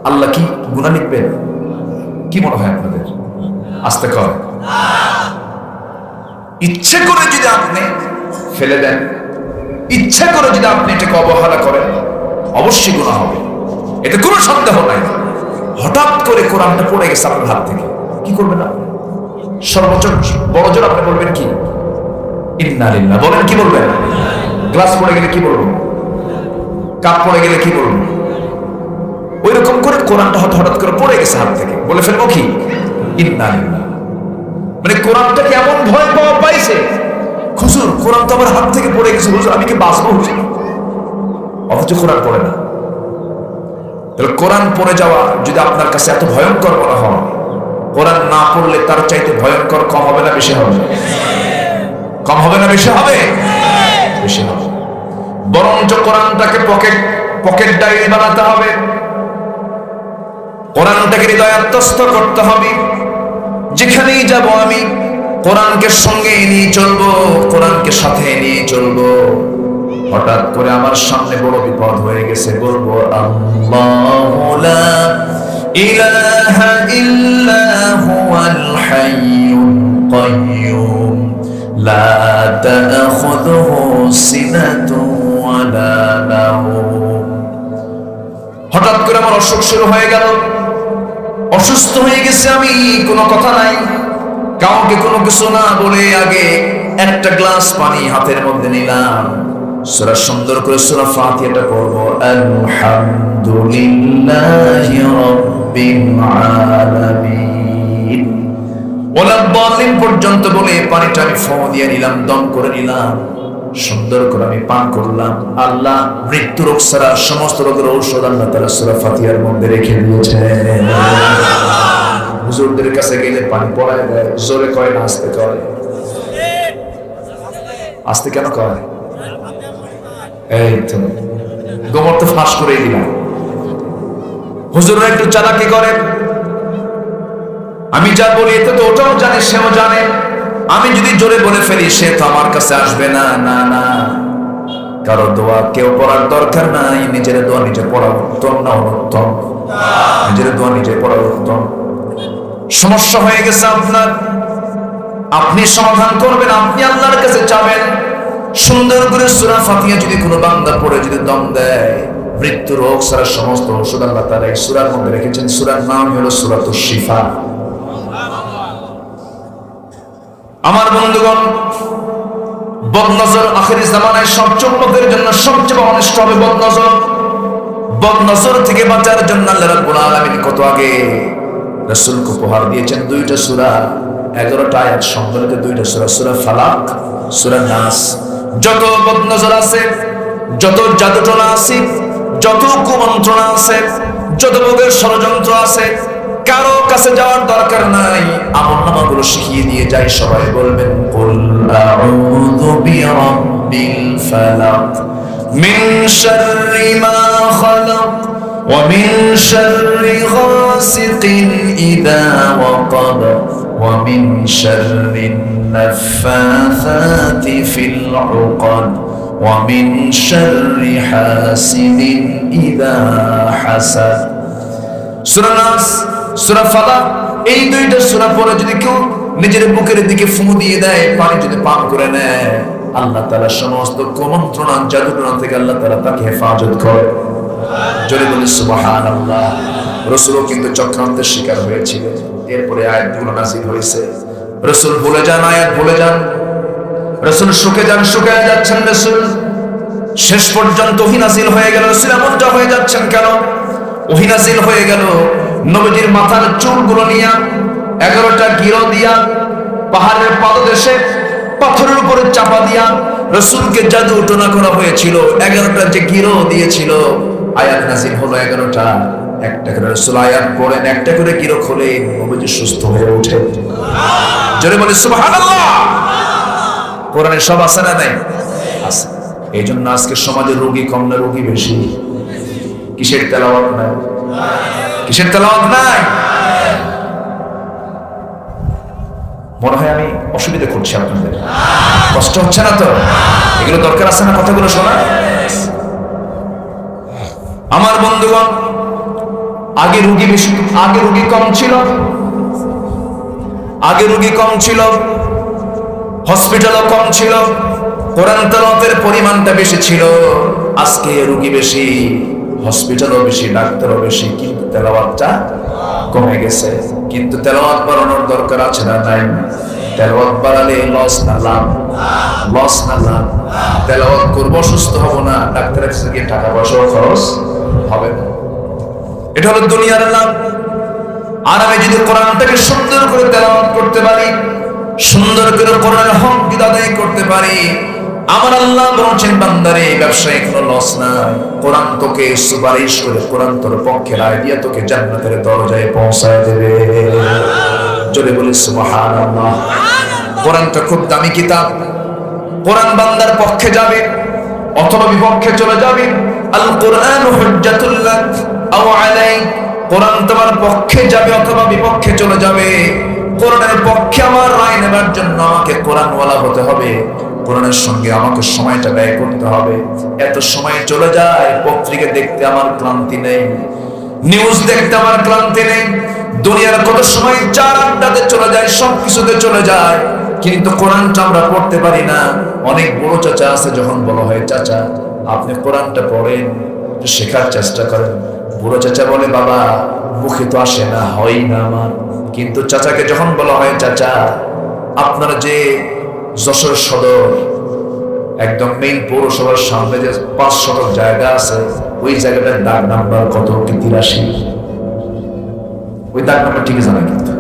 আল্লাহ কি গুনাহ লিখবেন? কি মনে হয় আপনাদের? আস্তে কর। ইচ্ছে করে যদি আপনি ফেলে দেন, ইচ্ছে করে যদি আপনি এটাকে অবহেলা করেন, অবশ্যই গুনাহ হবে, এতে কোনো সন্দেহ নাই। হঠাৎ করে কোরআনটা পড়ে গেছে আপনার হাত থেকে, কি করবেন আপনি? সর্বোচ্চ বড় জোর আপনি বলবেন কি? ইন্না লিল্লাহ বলেন, কি বলবেন? গ্লাস পড়ে গেলে কি বলবেন? কাপ পড়ে গেলে কি বলবেন? ওই রকম করে কোরআনটা হঠাৎ করে পড়ে গেছে হাত থেকে, বলে ফেলবো কি? ইন্না লিল্লাহ। মানে কোরআনটা কেমন ভয় পাওয়া পাইছে, হুজুর কোরআন তো আমার হাত থেকে পড়ে গেছে, হুজুর আমি কি বাঁচবো হুজুর? অথচ কোরআন পড়ে না। তাহলে কোরআন পড়ে যাওয়া যদি আপনার কাছে এত ভয়ঙ্কর মনে হয়, কোরআন না পড়লে তার চাইতে ভয়ঙ্কর কম হবে না বেশি হবে? কম হবে না বেশি হবে? বেশি হবে। বরঞ্চ কোরআনটাকে পকেট ডায়েরি বানাতে হবে, কোরআনটাকে হৃদয়াত্মস্থ করতে হবে। যেখানেই যাব আমি কোরআনকে সঙ্গে নিয়ে চলবো, কোরআনকে সাথে নিয়ে চলবো। হঠাৎ করে আমার সামনে বড় বিপদ হয়ে গেছে, বলবো আল্লাহু লা ইলাহা ইল্লা হুয়াল হাইয়ুল কাইয়্যুম লা তাখুযুহু সিনাতুন ওয়া লা নাওম। হঠাৎ করে আমার অসুখ শুরু হয়ে গেল, অসুস্থ হয়ে গেছে আমি, কোনো কথা নাই, কাউকে কোনো কিছু না বলে আগে একটা গ্লাস পানি হাতের মধ্যে নিলাম, সূরা সুন্দর করে সূরা ফাতিহাটা পড়ব, আলহামদুলিল্লাহি রাব্বিল আলামিন ওয়ালা দাল্লিন পর্যন্ত বলে পানিটা আমি ফু দিয়ে নিলাম, দম করে নিলাম, সুন্দর করে আমি পান করলাম। আল্লাহ মৃত্যু রোগ ছাড়া সমস্ত রোগের ঔষধ আল্লাহ তাআলা সূরা ফাতিহার মধ্যে রেখে দিয়েছেন। হুজুরদের কাছে গেলে পানি পড়ায় দেয়, জোরে কয় না আস্তে কয়? আস্তে কেন কয়? এই তো গোমর তো ফাঁস করে দিলাম। হুজুররা একটু চালাকি করে, আমি যা বলি এতে তো ওটাও জানে, সেও জানে, আমি যদি জোরে বলে ফেলি সে তো আমার কাছে আসবে না। না না, কারো দোয়া কেউ পড়ার দরকার নাই, নিজের দোয়া নিজে পড়া উত্তম না অনুত্তম? নিজের দোয়া নিজে পড়া উত্তম। সমস্যা হয়ে গেছে আপনার, আপনি সমাধান করবেন, আপনি আল্লাহর কাছে চাবেন। সুন্দর করে সূরা ফাতিহা যদি কোনো বান্দা পড়ে যদি দম দেয়, মৃত্যু রোগ ছাড়া সমস্ত ঔষধ আল্লাহ তাআলা এই সূরার মধ্যে রেখেছেন। সূরার নাম হলো সূরাতুশ শিফা। আমার বন্ধুগণ, বদনজর আখিরি জামানায় সবচেয়ে উম্মতের জন্য সবচেয়ে অনিষ্ট হবে বদনজর। বদনজর থেকে বাঁচার জন্য আল্লাহ রাব্বুল আলামিন কত আগে রাসূলকে উপহার দিয়েছেন দুইটা সূরা, 11টা আয়াত সম্বলিত দুইটা সূরা, সূরা ফালাক, সূরা নাস। যত বদনজর আছে, যত জাদুটোনা আছে, যত কুমন্ত্রণা আছে, যত ভোগের ষড়যন্ত্র আছে, কারো কাছে যাওয়ার দরকার নাই, আমলনামাগুলো শিখিয়ে দিয়ে যাই। সবাই বলবেন কুল আউযু বিরাব্বিল ফালাক মিন শাররি মা খালাক ওয়া মিন শাররি গাসিকিন ইযা ওয়াকাব ওয়া মিন শাররিন নাফাসাতি ফিল উকাদ ওয়া মিন শাররি হাসিদিন ইযা হাসাদ। সূরা নাস, সূরা ফালাক, এই দুইটা সূরা পড়ে যদি কেউ নিজের বুকের দিকে ফু দিয়ে দেয়, পানি যদি পান করে নেয়, আল্লাহ তাআলা সমস্ত কুমন্ত্রণা জাদুটনা থেকে আল্লাহ তাআলা তাকে হেফাজত করে। জোরে বলি সুবহানাল্লাহ। রাসূলও কিন্তু চক্রান্তের শিকার হয়েছিলেন, এরপরে আয়াতগুলো নাযিল হয়েছে। রাসূল ভুলে যান, আয়াত ভুলে যান, রাসূল শুকে যান, শুকায় যাচ্ছেন রাসূল, শেষ পর্যন্ত ওহী নাযিল হয়ে গেল। রাসূল এমনটা হয়ে যাচ্ছেন কেন? ওহী নাযিল হয়ে গেল, নবীজির মাথার চুলগুলো নিয়া 11টা গিরো দিয়া পাহাড়ের পাদদেশে পাথরের উপরে চাপা দিয়া রাসূলকে জাদু টোনা করা হয়েছিল। 11টা যে গিরো দিয়েছিল, আয়াত নাযিল হলো 11টা। একটা করে রাসূল আয়াত পড়েন, একটা করে কিরো খোলেন, নবীজি সুস্থ হয়ে ওঠে। জোরে বলে সুবহানাল্লাহ। কোরআনে সব আছে না নাই? আছে। এই জন্য আজকে সমাজে রোগী কম না রোগী বেশি? কিসের তেলাওয়াত নাই? কিসের তেলাওয়াত নাই? মনে হয় আমি অসুবিধা করছি আপনাদের, কষ্ট হচ্ছে না তো? এগুলো দরকার আছে না কথাগুলো শোনা? আমার বন্ধুগণ, আগে রোগী বেশি, আগে রোগী কম ছিল, আগে রোগী কম ছিল, হসপিটালও কম ছিল, কোরআন তেলাওয়াতের পরিমাণটা বেশি ছিল। আজকে রোগী বেশি, হসপিটালও বেশি, ডাক্তারও বেশি, কিন্তু তেলাওয়াতটা কমে গেছে। কিন্তু তেলাওয়াত বাড়ানোর দরকার আছে না নাই? তেলাওয়াত বাড়ালে লস না লাভ? লস না লাভ? তেলাওয়াত করবো, সুস্থ হব না, ডাক্তারের কাছে গিয়ে টাকা পয়সাও খরচ হবে না। এটা হলো দুনিয়ার লাভ। আর আমি যদি কোরআনটাকে সুন্দর করে তেলাওয়াত করতে পারি, সুন্দর করে কোরআনের হক আদায় করতে পারি, আমার আল্লাহ বলছেন বান্দারে ব্যবসায় কোনো লস নাই। কোরআন তোকে সুপারিশ করে, কোরআন তোর পক্ষে রায় দিয়ে তোকে জান্নাতের দরজায় পৌঁছায় দেবে। জোরে বলি সুবহানাল্লাহ। কোরআনটা খুব দামি কিতাব। কোরআন বান্দার পক্ষে যাবে অথবা বিপক্ষে চলে যাবে। আল কোরআন হুজ্জাতুল লাক আও আলাইক। কোরআন তোমার পক্ষে যাবে অথবা বিপক্ষে চলে যাবে। কোরআনের পক্ষে আমার রায় নেবার জন্য আমাকে কোরআনওয়ালা হতে হবে, কোরআনের সঙ্গে আমাকে সময়টা ব্যয় করতে হবে। এত সময় চলে যায়, পত্রিকা দেখতে আমার ক্লান্তি নেই, নিউজ দেখতে আমার ক্লান্তি নেই, দুনিয়ার কত সময় চার আড্ডাতে চলে যায়, সব কিছুতে চলে যায়, কিন্তু কোরআনটা আমরা পড়তে পারি না। অনেক বড় চাচা আছে, যখন বলা হয় চাচা আপনি কোরআনটা পড়েন, শেখার চেষ্টা করেন, বুড়ো চাচা বলে বাবা মুখে তো আসে না, হয় না আমার। কিন্তু চাচাকে যখন বলা হয় চাচা আপনার যে যশোর সদর একদম মেইন পৌরসভার সামনে যে 5 শতক জায়গা আছে, ওই জায়গাটার দাগ নাম্বার কত? 83। ওই দাগ নাম্বার ঠিকই জানা, কিন্তু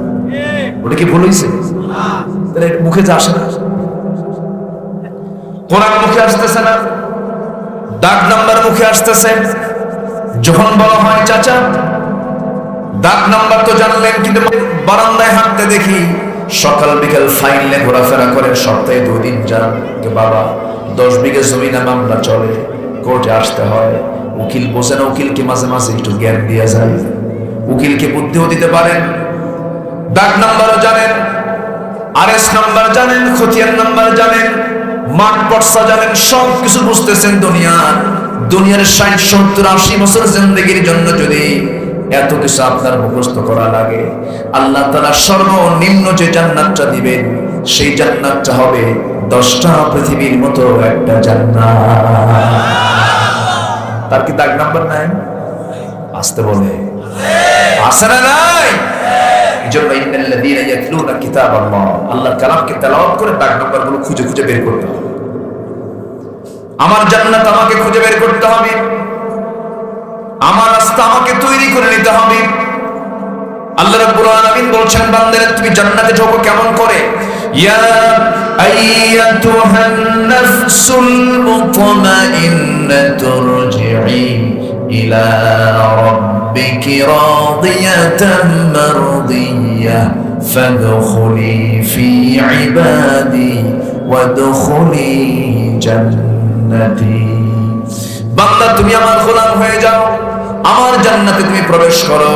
ওটা কি ভুল হয়েছে? তাহলে মুখে যা আসে না, কোরআন মুখে আসতেছে না, দাগ নাম্বার মুখে আসতেছে। যখন বলা হয় চাচা দাগ নাম্বার তো জানলেন, কিন্তু বারান্দায় হাঁটতে দেখি সকাল বিকাল ফাইল নিয়ে ঘোরাফেরা করে, সপ্তাহে 2 দিন যান। বাবা 10 বিঘা জমি না মামলা চলে, কোর্টে আসতে হয়, উকিল বোঝে না, উকিলকে মাঝে মাঝে একটু জ্ঞান দিয়ে যায়, উকিলকে বুদ্ধিও দিতে পারেন, দাগ নাম্বারও জানেন, আরএস নাম্বার জানেন, খতিয়ান নাম্বার জানেন, মাঠ পর্সা জানেন, সব কিছু বুঝতেছেন। দুনিয়ার 60, 70, 80 বছর জিন্দেগির জন্য যদি এত কিছু আপনার মুখস্থ করা লাগে, আল্লাহ তাআলা সর্বনিম্ন যে জান্নাতটা দিবেন, সেই জান্নাতটা হবে 10টা পৃথিবীর মতো একটা জান্নাত। তার কি দাগ নাম্বার নাই? আসতে বলে আছে না নাই? এজন্য ইন্নাল্লাযীনা ইয়াতলুনা কিতাবাল্লাহ, আল্লাহর কালামকে তেলাওয়াত করে দাগ নাম্বারগুলো খুঁজে খুঁজে বের করতে হবে। আমার জান্নাত আমাকে খুঁজে বের করতে হবে, আমার রাস্তা আমাকে তৈরি করে নিতে হবে। আল্লাহ রাব্বুল আলামিন বলছেন বান্দারা তুমি জান্নাতে ঢোকো কেমন করে? ইয়া আইয়াতুহান নাফসুল মুতমাইন্নাতু রজিই ইলা রাব্বিকি রাদিয়াতাম মারদিয়াহ ফাদখুলি ফি ইবাদি ওয়াদখুলি জান্নাতি। বান্দা তুমি আমার গোলাম হয়ে যাও, আমার জান্নাতে তুমি প্রবেশ করো,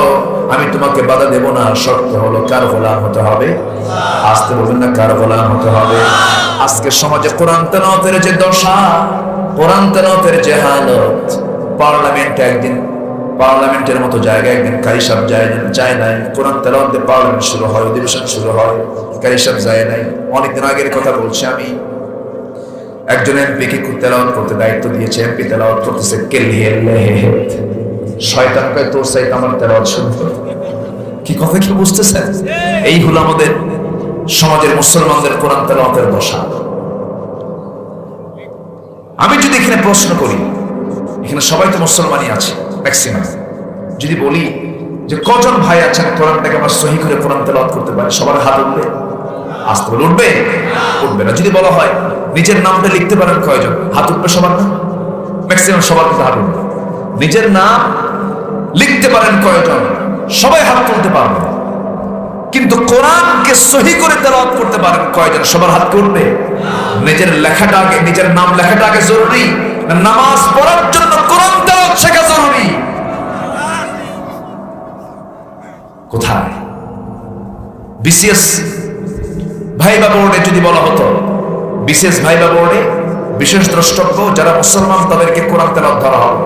আমি তোমাকে বাধা দেব না। শর্ত হলো কার গোলাম হতে হবে? আসতে বলবেন না, কার গোলাম হতে হবে? আজকে সমাজে কোরআন তেলাওয়াতের যে দশা, কোরআন তেলাওয়াতের যে হালত, পার্লামেন্টের মতো জায়গায় একদিন কারি সাহেব যায় নাই, কোরআন তেলাওয়াতে পার্লামেন্ট শুরু হয়, অধিবেশন শুরু হয়, কারি সাহেব যায় নাই। অনেকদিন আগের কথা বলছি আমি, একজন এমপিকে তেলাওয়াত করতে দায়িত্ব দিয়েছে, এমপি তেলাওয়াত করতেছে শয়তান কয় তোর চাইতে আমার তেলাওয়াত শুনতে। কি কথা কি বুঝতেছেন? এই হলো আমাদের সমাজের মুসলমানদের কোরআন তেলাওয়াতের দশা। আমি যদি এখানে প্রশ্ন করি, এখানে সবাই তো মুসলমানই আছে ম্যাক্সিমাম, যদি বলি যে কজন ভাই আছেন কোরআনটাকে আমরা সহি করে কোরআন তেলাওয়াত করতে পারি, সবার হাত উঠবে? আসতে বলে উঠবে? উঠবে না। যদি বলা হয় নিজের নামটা লিখতে পারেন কয়জন, হাত উঠবে সবার না? ম্যাক্সিমাম সবার কিন্তু হাত উঠবে। নিজের নাম লিখতে পারেন কয়জন? সবাই হাত তুলতে পারবেন। কিন্তু কোরআনকে সহি করে তেলাওয়াত করতে পারেন কয়জন? সবার হাত করবে? নিজের লেখাটা আগে, নিজের নাম লেখাটা আগে জরুরি না নামাজ পড়ার জন্য কোরআন তেলাওয়াত শেখা জরুরি? কোথায়? বিসিএস ভাইবা বোর্ডে যদি বলা হতো, বিসিএস ভাইবা বোর্ডে বিশেষ দ্রষ্টব্য যারা মুসলমান তাদেরকে কোরআন তেলাওয়াত ধরা হবে,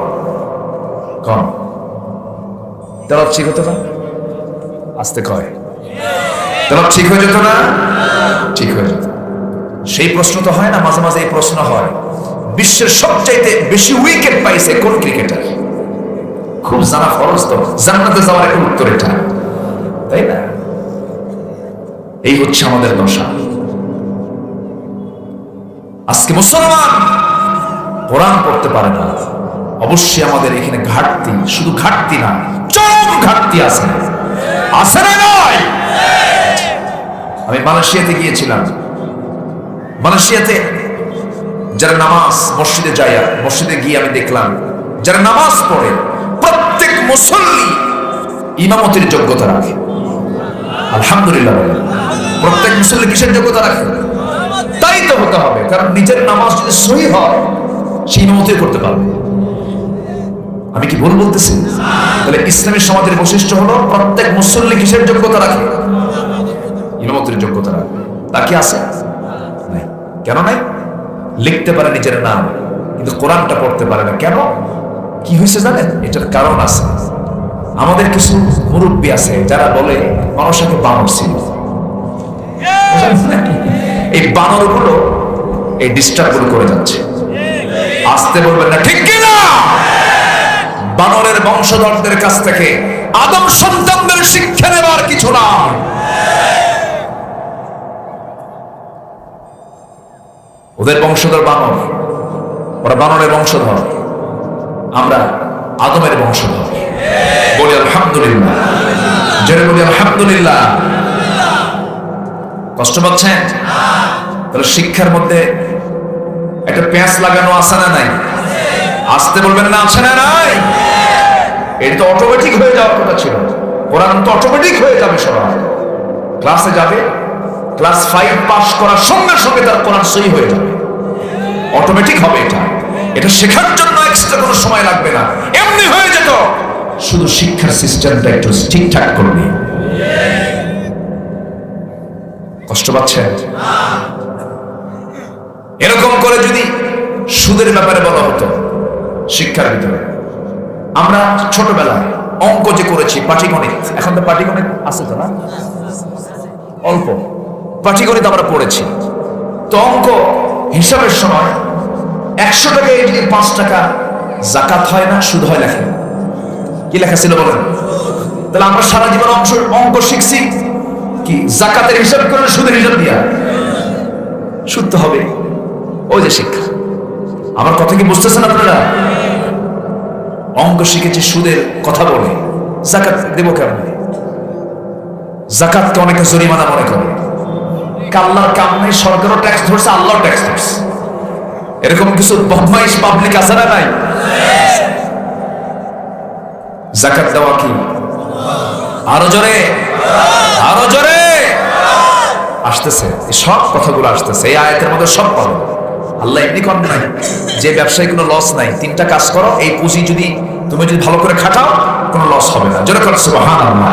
কম তেলাওয়াত ঠিক হতো না? আস্তে কয় তেলাওয়াত ঠিক হয়ে যেত না? ঠিক হয়ে যেত। সেই প্রশ্ন তো হয় না, মাঝে মাঝে এই প্রশ্ন হয়, বিশ্বের সবচাইতে বেশি উইকেট পাইছে কোন ক্রিকেটার? খুব জানা ফরজ তো, জান্নাতে যাওয়ার একটা উত্তর এটা, তাই না? এই হচ্ছে আমাদের দশা। আজকে মুসলমান কোরআন পড়তে পারে না। অবশ্যই আমাদের এখানে ঘাটতি, শুধু ঘাটতি না, চরম ঘাটতি আছে। আছে না নয়? আমি মালয়েশিয়াতে গিয়েছিলাম। মালয়েশিয়াতে যারা নামাজ মসজিদে যায়, মসজিদে গিয়ে আমি দেখলাম যারা নামাজ পড়ে প্রত্যেক মুসল্লি ইমামতির যোগ্যতা রাখে। আলহামদুলিল্লাহ বলে, প্রত্যেক মুসল্লি কিসের যোগ্যতা রাখে? তাই তো হতে হবে, কারণ নিজের নামাজ যদি সহি হয় সেই ইমামতি করতে পারবে। আমি কি ভুল বলতেছি? তাহলে ইসলামী সমাজের বৈশিষ্ট্য হলো প্রত্যেক মুসল্লি কিসের যোগ্যতা রাখে? ইমামতির যোগ্যতা রাখে। তা কি আছে? নাই। কেন নাই? লিখতে পারে নিজের নাম, কিন্তু কোরআনটা পড়তে পারে না। কেন? কি হয়েছে জানেন? এটার কারণ আছে। আমাদের কিছু মুরব্বী আছে যারা বলে মানুষ আগে বানর ছিল। এই বানর গুলো এই ডিস্টার্ব গুলো করে যাচ্ছে। আসতে বলবেন না, ঠিক কিনা? বানরের বংশধরদের কাছ থেকে আদম সন্তানদের শিক্ষা নেবার কিছু না। ওদের বংশধর বানর, ওরা বানরের বংশধর, আমরা আদমের বংশধর। বলি আলহামদুলিল্লাহ, জোরে বলি আলহামদুলিল্লাহ। কষ্ট পাচ্ছেন? তাহলে শিক্ষার মধ্যে একটা পেঁয়াজ লাগানো আছে না নাই? আসতে বলবেন না, আছে না নাই? এটা তো অটোমেটিক হয়ে যাওয়ার কথা ছিল। কোরআন তো অটোমেটিক হয়ে যাবে, সবাই ক্লাসে যাবে, ক্লাস 5 পাস করার সঙ্গে সঙ্গে তার কোরআন সহি হয়ে যাবে, অটোমেটিক হবে। এটা শেখার জন্য এক্সট্রা কোনো সময় লাগবে না, এমনি হয়ে যেত। শুধু শিক্ষার সিস্টেমটা একটু ঠিকঠাক করবে। কষ্ট পাচ্ছেন? এরকম করে যদি সুদের ব্যাপারে বলা হতো শিক্ষার ভিতরে, আমরা ছোটবেলায় অঙ্ক যে করেছি পাটিগণিত, এখন তো পাটিগণিত আছে তো না, অল্প পাটিগণিত আমরা পড়েছি। তো অঙ্ক হিসাবের সময় 100 টাকায় যদি 5 টাকা জাকাত হয় না, সুদ হয় লেখে। কি লেখা ছিল বলেন? তাহলে আমরা সারা জীবন অঙ্ক শিখছি কি? জাকাতের হিসাব করে সুদের হিসাব দিয়া। সুদ তো হবে, ওই যে শিক্ষা। আমার কথা কি বুঝতেছেন আপনারা? অঙ্ক শিখেছি সুদের কথা বলে, জাকাত দেব কেমন? জাকাতকে অনেকে জরিমানা মনে করে। আল্লাহর কাম নেই, সরকারও ট্যাক্স ধরছে, আল্লাহ ট্যাক্স ধরছে। এরকম কিছু বদমাইশ পাবলিক আছে না নাই? জাকাত দেওয়া কি? আরো জোরে, আরো জোরে আসতেছে। এই সব কথাগুলো আসতেছে এই আয়াতের মধ্যে, সব পাবো। আল্লাহ এমনি করেন নাই যে ব্যবসায় কোনো লস নাই, 3টা কাজ করো, এই পুঁজি যদি তুমি যদি ভালো করে খাটাও কোনো লস হবে না। জোরে করো সুবহানাল্লাহ।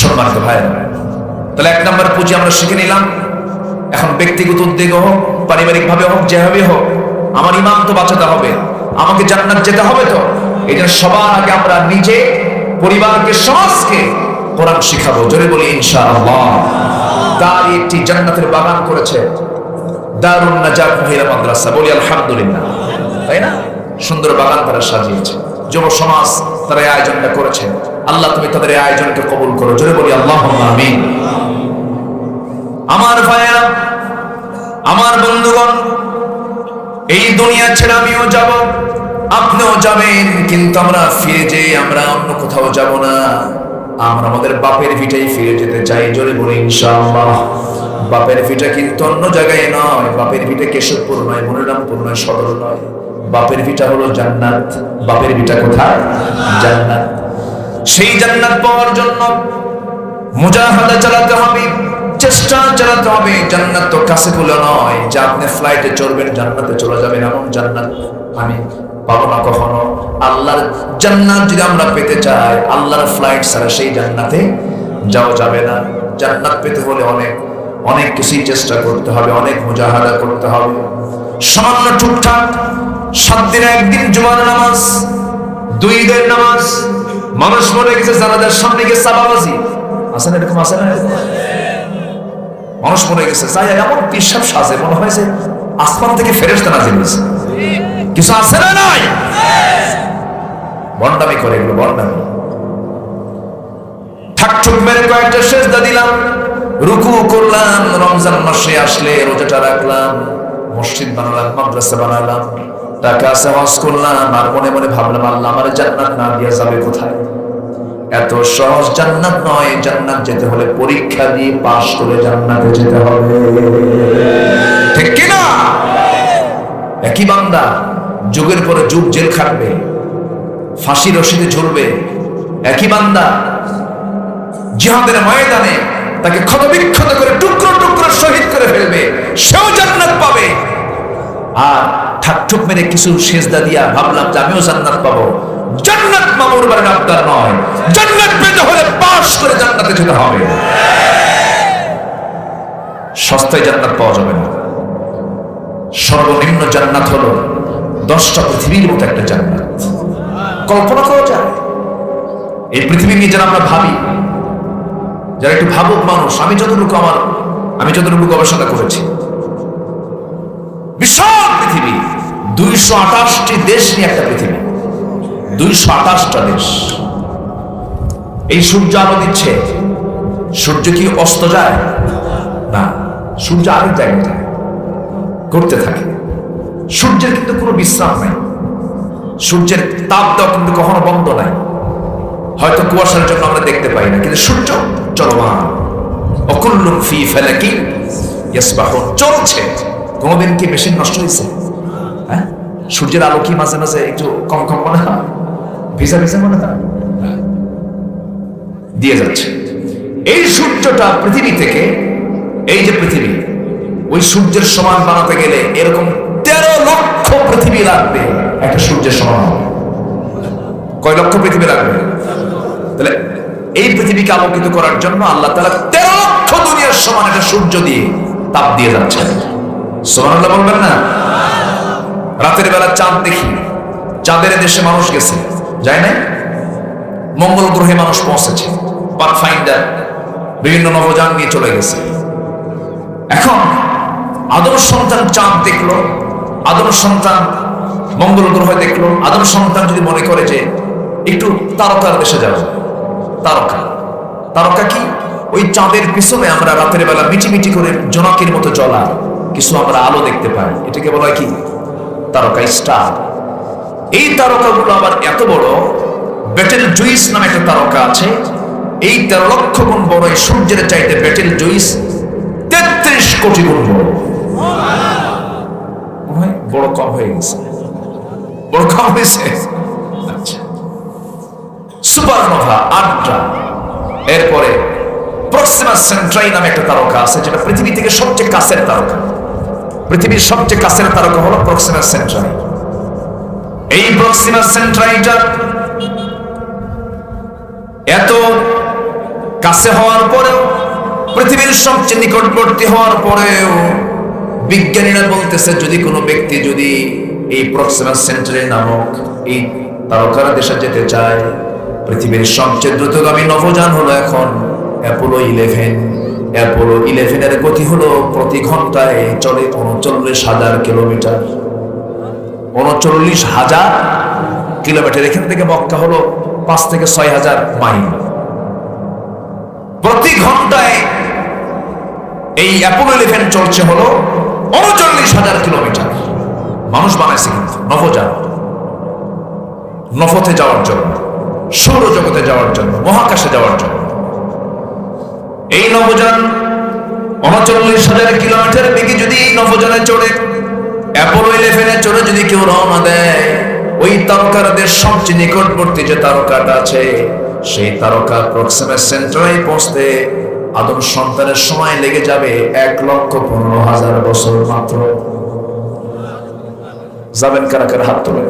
সম্মানিত ভাই, তাহলে 1 নম্বর পুঁজি আমরা শিখে নিলাম। এখন ব্যক্তিগত উদ্যোগ হোক, পারিবারিক ভাবে হোক, যেভাবে হোক, আমার ইমান তো বাঁচাতে হবে, আমাকে জান্নাত যেতে হবে। তো এই জন্য সবার আগে আমরা নিজে, পরিবারকে, সমাজকে কোরআন শিখাবো। জোরে বলি ইনশাআল্লাহ। তার একটি জান্নাতের বাগান করেছে দারুন নাজাত মহিলা মাদ্রাসা। বলি আলহামদুলিল্লাহ, তাই না? সুন্দর বাগান তারা সাজিয়েছে, যুব সমাজ তারা এই আয়োজনটা করেছে। আল্লাহ তুমি তাদের এই আয়োজনকে কবুল করো। জোরে বলি আল্লাহুম্মা আমিন। আমার ভাইয়েরা, আমার বন্ধুগণ, এই দুনিয়া ছেড়ে আমিও যাব, আপনিও যাবেন, কিন্তু আমরা ফিরে যেয়ে আমরা অন্য কোথাও যাব না। আমরা আমাদের বাপের ভিটাই ফিরে যেতে চাই। জোরে বলি ইনশাআল্লাহ। বাপের ভিটা কিন্তু অন্য জায়গায় নয়, বাপের ভিটা কেশবপুর নয়, মনিরামপুর নয়, সদর নয়, বাপের ভিটা হলো জান্নাত। বাপের ভিটা কোথায়? জান্নাত। সেই জান্নাত পাওয়ার জন্য মুজাহাদা চালাতে হবে, চেষ্টা চালাতে হবে। জান্নাত তো কাছে গুলো নয় যে আপনি ফ্লাইটে চড়বেন জান্নাতে চলে যাবেন, এমন জান্নাত আমি পাবো না কখনো। আল্লাহর জান্নাত যদি আমরা পেতে চাই, আল্লাহর ফ্লাইট ছাড়া সেই জান্নাতে যাওয়া যাবে না। জান্নাত পেতে হলে অনেক অনেক কিছুই চেষ্টা করতে হবে, অনেক মুজাহাদা করতে হবে। সামান্য টুকটাক 7 দিনে 1 দিন জুমার নামাজ, 2 ঈদের নামাজ, মানুষ মরে গেছে জানাজার সামনে গিয়ে চাঁদাবাজি, আছে না এরকম? আছে না? মানুষ মরে গেছে যাই এমন পিসাব সাজে মনে হয়েছে আসমান থেকে ফেরেশতা নাজিল হয়েছে। কিছু আছে না? নাই। বন্ডামি করে, এগুলো বন্ডামি। ঠাকঠুক মেরে কয়েকটা সেজদা দিলাম, রুকু করলাম, রমজান মাসে আসলে রোজাটা রাখলাম, মসজিদ বানালাম, মাদ্রাসা বানালাম, টাকা আছে হজ করলাম, আর মনে মনে ভাবলাম আল্লাহ আমার জান্নাত না দিয়ে যাবে কোথায়? এত সহজ জান্নাত নয়। জান্নাত যেতে হলে পরীক্ষা দিয়ে পাশ করে জান্নাতে যেতে হবে, ঠিক কিনা? একই বান্দা যুগের পরে যুগ জেল খাটবে, ফাঁসি রশিদে ঝুলবে। একই বান্দা জিহাদের ময়দানে তাকে ক্ষতবিক্ষত করে টুকরো টুকরো শহীদ করে ফেলবে, সেও জান্নাত পাবে। আর ঠাকঠুক মেরে কিছু সেজদা দিয়া ভাবলাম যে আমিও জান্নাত পাবো। জান্নাত মামুর বাড়ির আবদার নয়, জান্নাত পেতে হলে পাশ করে জান্নাতে যেতে হবে। সস্তায় জান্নাত পাওয়া যাবে না। সর্বনিম্ন জান্নাত হলো 10টা পৃথিবীর মতো একটা জান্নাত। কল্পনা করা যায়? এই পৃথিবী নিয়ে যারা আমরা ভাবি, যারা একটু ভাবুক মানুষ, আমি যতটুকু গবেষণা করেছি, বিশাল পৃথিবী, 228টি দেশ নিয়ে একটা পৃথিবী, 228টা দেশ। এই সূর্য আলো দিচ্ছে, সূর্য কি অস্ত যায়? না, সূর্য আরেক জায়গায় যায়, ঘুরতে থাকে। সূর্যের কিন্তু কোনো বিশ্রাম নাই, সূর্যের তাপ দেওয়া কিন্তু কখনো বন্ধ নাই। হয়তো কুয়াশার জন্য আমরা দেখতে পাই না, কিন্তু সূর্য চলমান, অকুল্লুম ফি ফালাকিন ইয়াসবাহুন, চলছে। কোনদিন কি মেশিন নষ্ট হয়েছে? হ্যাঁ, সূর্যের আলো কি মাঝে মাঝে একটু কম কম মনে হয়, ভিজা ভিজা মনে হয়, দিয়ে যাচ্ছে। এই সূর্যটা পৃথিবী থেকে, এই যে পৃথিবী, ওই সূর্যের সমান বানাতে গেলে এরকম 13 লক্ষ পৃথিবী লাগবে একটা সূর্যের সমান। কয় লক্ষ পৃথিবী লাগবে? তাহলে এই পৃথিবীকে আলোকিত করার জন্য আল্লাহ তাআলা 13 লক্ষ দুনিয়ার সমান একটা সূর্য দিয়ে তাপ দিয়ে যাচ্ছে। সুবহানাল্লাহ বলবেন না? রাতের বেলা চাঁদ দেখি, চাঁদের দেশে মানুষ গেছে, যায় না? মঙ্গল গ্রহে মানুষ পৌঁছেছে, পাথফাইন্ডার বিভিন্ন নভোযান নিয়ে চলে গেছে। এখন আদম সন্তান চাঁদ দেখলো, আদম সন্তান মঙ্গল গ্রহ দেখলো। আদম সন্তান যদি মনে করে যে একটু তারকার দেশে যাব, তারকা কি? ওই চাঁদের পিছনে আমরা রাতের বেলা মিটিমিটি করে জোনাকির মতো জ্বলা কিছু আমরা আলো দেখতে পাই, এটাকে বলা হয় কি? তারকা, স্টার। এই তারকাগুলো আবার এত বড়, বেটেল জুইস নামে একটা তারকা আছে, এই 13 লক্ষ গুণ বড়। এই সূর্যের চাইতে বেটেল জুইস 33 কোটি গুণ বড়। বড় কম হয়ে গেছে, বড় কম হয়েছে। আচ্ছা, সুপারনোভা 8টা। এরপরে প্রক্সিমা সেন্ট্রাই নামে একটা তারকা আছে, যেটা পৃথিবী থেকে সবচেয়ে কাছের তারকা। পৃথিবীর সবচেয়ে কাছের তারকা হলো প্রক্সিমা সেন্ট্রাই। এই প্রক্সিমা সেন্ট্রাইটা এত কাছে হওয়ার পরেও, পৃথিবীর সবচেয়ে নিকটবর্তী হওয়ার পরেও, বিজ্ঞানীরা বলতেছে যদি কোনো ব্যক্তি যদি এই প্রক্সিমা সেন্ট্রাই নামক এই তারকার দেশে যেতে চায়, পৃথিবীর সবচেয়ে দ্রুতগামী নভোযান হলো এখন অ্যাপোলো 11। অ্যাপোলো 11 এর গতি হলো প্রতি ঘন্টায় চলে 39,000 কিলোমিটার। 39,000 কিলোমিটার। এখান থেকে মক্কা হলো 5 থেকে 6,000 মাইল। প্রতি ঘন্টায় এই অ্যাপোলো 11 চলছে হলো 39,000 কিলোমিটার। মানুষ বানাইছে কিন্তু নভোযান, নভোতে যাওয়ার জন্য, সৌরজগতে যাওয়ার জন্য, মহাকাশে যাওয়ার জন্য। এই নভোযান 39,000 কিলোমিটার বেগে যদি নভোযানে চড়ে অ্যাপোলো 11-এ চড়ে যদি কেউ রওনা দেয়, ওই তারকাদের সবচেয়ে নিকটবর্তী যে তারকাটা আছে, সেই তারকার প্রক্সিমেট সেন্টারে পৌঁছতে আদম সন্তানের সময় লেগে যাবে 1,15,000 বছর মাত্র। যাবেন কারা কারা? হাত তোলেন।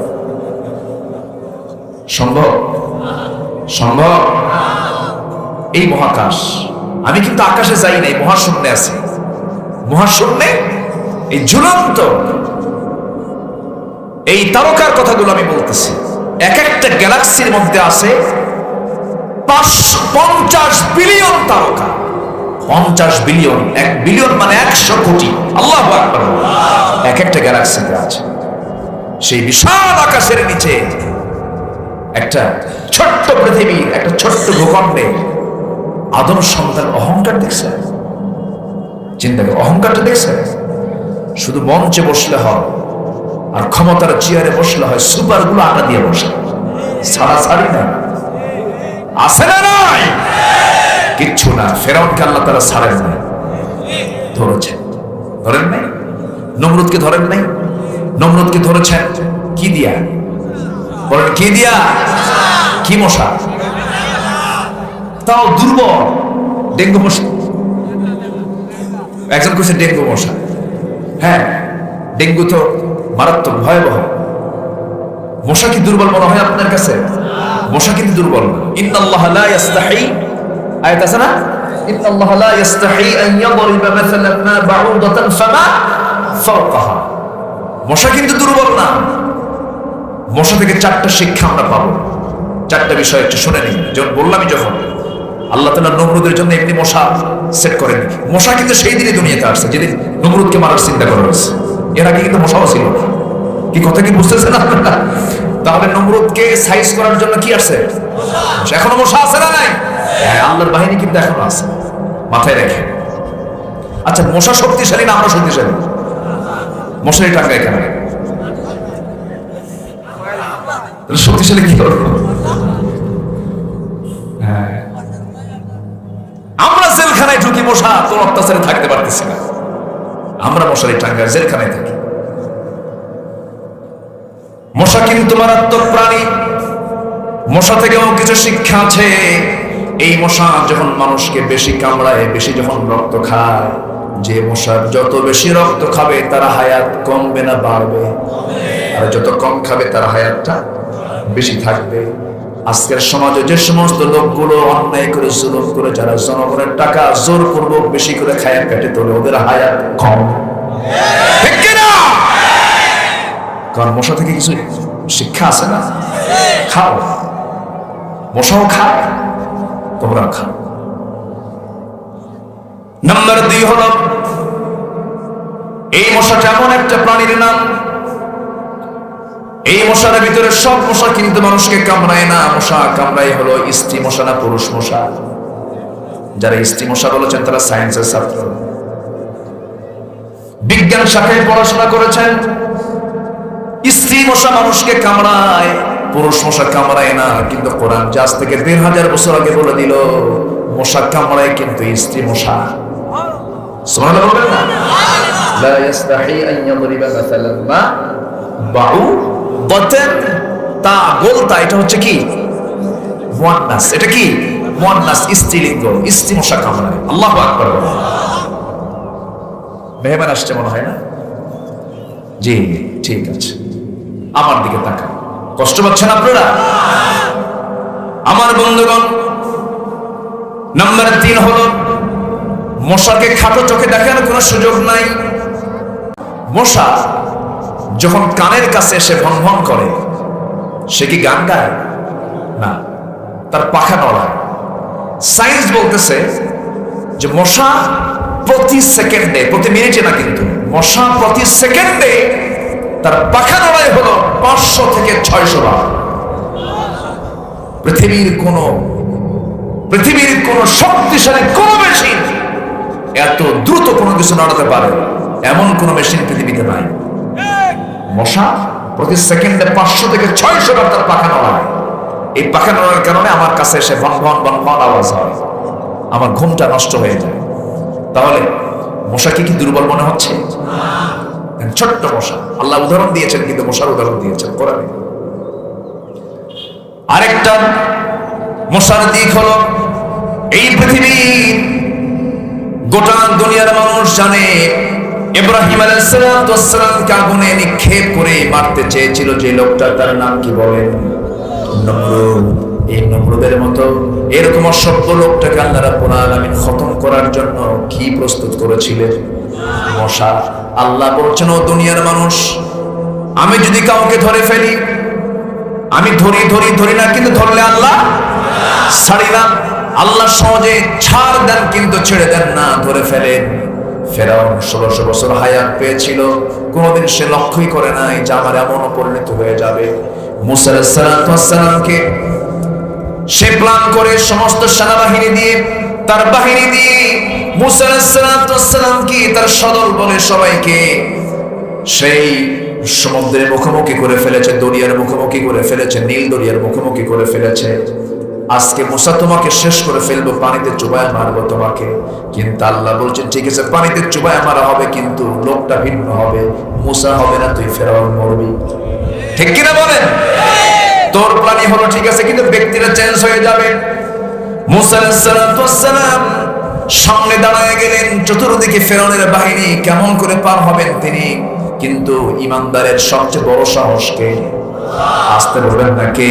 সম্ভব? সম্ভব? এই মহাকাশ, আমি কিন্তু আকাশে যাই নাই, মহাশূন্যে আছি। মহাশূন্যে এই ঝুলন্ত এই তারকার কথাগুলো আমি বলতেছি। এক একটা গ্যালাক্সির মধ্যে আছে 50 বিলিয়ন তারকা। 50 বিলিয়ন, 1 বিলিয়ন মানে 100 কোটি। আল্লাহু আকবার। এক একটা গ্যালাক্সিতে আছে। সেই বিশাল আকাশের নিচে একটা ছোট্ট পৃথিবীর একটা ছোট্ট ভূখণ্ডে আদম সন্তান অহংকার দেখছে। চিন্তা করে, অহংকারটা দেখছে। শুধু মঞ্চে বসলে হয় আর ক্ষমতার চেয়ারে বসলে হয়, সুপার গুলো আটা দিয়ে বসে, ছাড়াছাড়ি না। আছে না নাই? কিচ্ছু না। ফেরাউনকে আল্লাহ তাআলা ছাড়েন না, ধরেছেন। ধরেন নাই? নমরুদকে ধরেন নাই? নমরুদকে ধরেছেন কি দিয়া? বলেন কি দিয়া? কি মশা? তাও দুর্বল, ডেঙ্গু মশা। একজন কইছে ডেঙ্গু মশা। হ্যাঁ, ডেঙ্গু তো মারাত্মক, ভয়াবহ। মশা কি দুর্বল মনে হয় আপনার কাছে? মশা কিন্তু দুর্বল না। ইন্নাল্লাহা লা ইস্তাহি, আয়াত আছে না? ইন্নাল্লাহা লা ইস্তাহি আন ইয়াদরিবা মাসালান মা বাউদাতান ফামা ফাওকাহা। মশা কিন্তু দুর্বল না। মশা থেকে 4টা শিক্ষা আমরা পাবো। 4টা বিষয় একটু শুনে নিন। যখন বললামই, যখন আল্লাহ তাআলা নমরুদের জন্য এমনি মশা সেট করেন। মশা কিন্তু সেই দিনই দুনিয়াতে আসছে যেদিন নমরুদকে মারার চিন্তা করা হয়েছে। এর আগে কিন্তু মশাও ছিল না। কি কথা কি বুঝতেছেন আপনারা? তাহলে নমরুদকে সাইজ করার জন্য কি আসছে? এখনো মশা আছে না নাই? হ্যাঁ, আল্লাহর বাহিনী কিন্তু এখনো আছে, মাথায় রেখে। আচ্ছা, মশা শক্তিশালী না আমরা শক্তিশালী? মশারি টাঙ্গায় কেন? শক্তিশালী কি করবো? হ্যাঁ, আমরা জেলখানায় ঢুকি, মশা তোর অত্যাচারে থাকতে পারতেছি না, আমরা মশারি টাঙ্গায় জেলখানায় থাকি। মশা কিন্তু মারাত্মক প্রাণী। মশা থেকেও কিছু শিক্ষা আছে। এই মশা যখন মানুষকে বেশি কামড়ায়, বেশি যখন রক্ত খায়, যে মশার যত বেশি রক্ত খাবে তার হায়াত কমবে না বাড়বে, আর যত কম খাবে তার হায়াতটা বেশি থাকবে। আজকের সমাজে যে সমস্ত লোকগুলো অন্যায় করে, জুলুম করে, যারা জনগণের টাকা জোরপূর্বক বেশি করে খায়া পেটে তোলে, ওদের হায়াত কম, ঠিক কিনা? কারণ মশা থেকে কিছু শিক্ষা আছে না? খাও, মশাও খায়, তোমরা খাও। নাম্বার 2 হলো, এই মশাটা এমন একটা প্রাণীর নাম, এই মশার ভিতরে সব মশা কিন্তু মানুষকে কামড়ায় না। মশা কামড়ায় হলো স্ত্রী মশা না পুরুষ মশা। যারা স্ত্রী মশা বলেছেন তারা সায়েন্সের ছাত্র, বিজ্ঞান শাখায় পড়াশোনা করেছেন। স্ত্রী মশা মানুষকে কামড়ায়, পুরুষ মশা কামড়ায় না। কিন্তু কোরআন আজ থেকে 1,500 বছর আগে বলে দিল, মশা কামড়ায় কিন্তু স্ত্রী মশা। সুবহানাল্লাহ বলবেন না? লা ইস্তাহি আন ইয়াদরিবা মাসালান মা বাউদাতান, তা বলতা, এটা হচ্ছে কি? মুয়ান্নাস। এটা কি? মুয়ান্নাস, স্ত্রীলিঙ্গ। স্ত্রী মশা কামড়ায়। আল্লাহু আকবার। মেহমান আসছে মনে হয় না? জি, ঠিক আছে। আমার দিকে তাকান। কষ্ট পাচ্ছেন আপনারা? আমার বন্ধুগণ, নাম্বার 3 হলো, মশাকে খাটো চোখে দেখার কোনো সুযোগ নাই। মশা যখন কানের কাছে এসে ভন ভন করে, সে কি গান গায়? না, তার পাখা নড়ায়। সায়েন্স বলতেছে যে মশা প্রতি সেকেন্ডে, প্রতি মিনিটে না কিন্তু, মশা প্রতি সেকেন্ডে তার পাখা নড়ায় হলো 500 থেকে 600 বার। পৃথিবীর কোন শক্তিশালী কোন মেশিন এত দ্রুত কোনো কিছু নড়াতে পারে এমন কোন মেশিন পৃথিবীতে নাই। মশা প্রতি সেকেন্ডে 500 থেকে 600 বার তার পাখা নড়ায়। এই পাখা নড়ার কারণে আমার কাছে এসে ভন ভন ভন ভন আওয়াজ হয়, আমার ঘুমটা নষ্ট হয়ে যায়। তাহলে মশাকে কি দুর্বল মনে হচ্ছে? ছোট্ট মশা। আল্লাহ উদাহরণ দিয়েছেন, কিন্তু মশার উদাহরণ দিয়েছেন কোরআনে। আরেকটা মশার দিক হলো, এই পৃথিবীর গোটা দুনিয়ার মানুষ জানে ইব্রাহিম আলাইহিস সালামকে আগুনে নিক্ষেপ করে মারতে চেয়েছিল যে লোকটা, তার নাম কি বলেন? নমরুদ। এই নমরুদের মতো এরকম অসভ্য লোকটাকে আল্লাহ রাব্বুল আলামিন খতম করার জন্য কি প্রস্তুত করেছিলেন? মশা। আল্লাহ বলছেন, ও দুনিয়ার মানুষ, আমি যদি কাউকে ধরে ফেলি, আমি ধরি না, কিন্তু ধরলে আল্লাহ ছাড়ি না। আল্লাহ সহজে ছাড় দেন, কিন্তু ছেড়ে দেন না, ধরে ফেলেন। ফেরাউন 1600 বছর হায়াত পেয়েছিল, কোনোদিন সে লক্ষ্যই করে নাই যে আমার এমন পরিণত হয়ে যাবে। মুসা আলাইহিস সালামকে সে প্ল্যান করে সমস্ত সেনাবাহিনী দিয়ে, তার বাহিনী দিয়ে মুসা আলাইহিস সালামকে তার সদল বলে সবাইকে সেই সমুদ্রের মুখোমুখি করে ফেলেছে, দরিয়ার মুখোমুখি করে ফেলেছে, নীল দরিয়ার মুখোমুখি করে ফেলেছে। আজকে মুসা তোমাকে শেষ করে ফেলবো, পানিতে চুবায় মারবো তোমাকে। কিন্তু আল্লাহ বলছেন, ঠিক আছে, পানিতে চুবায় মারা হবে, কিন্তু লোকটা ভিন্ন হবে। মুসা হবে না, তুই ফেরাউন মরবি। ঠিক কিনা বলেন? তোর প্ল্যানই হলো ঠিক আছে, কিন্তু ব্যক্তিরা চেঞ্জ হয়ে যাবে। মুসা আলাইহিস সালাম সামনে দাঁড়ায় গেলেন, চতুর্দিকে ফেরাউনের বাহিনী, কেমন করে পার হবেন তিনি? কিন্তু ইমানদারের সবচেয়ে বড় সাহসকে আসতে বলবেন না কে?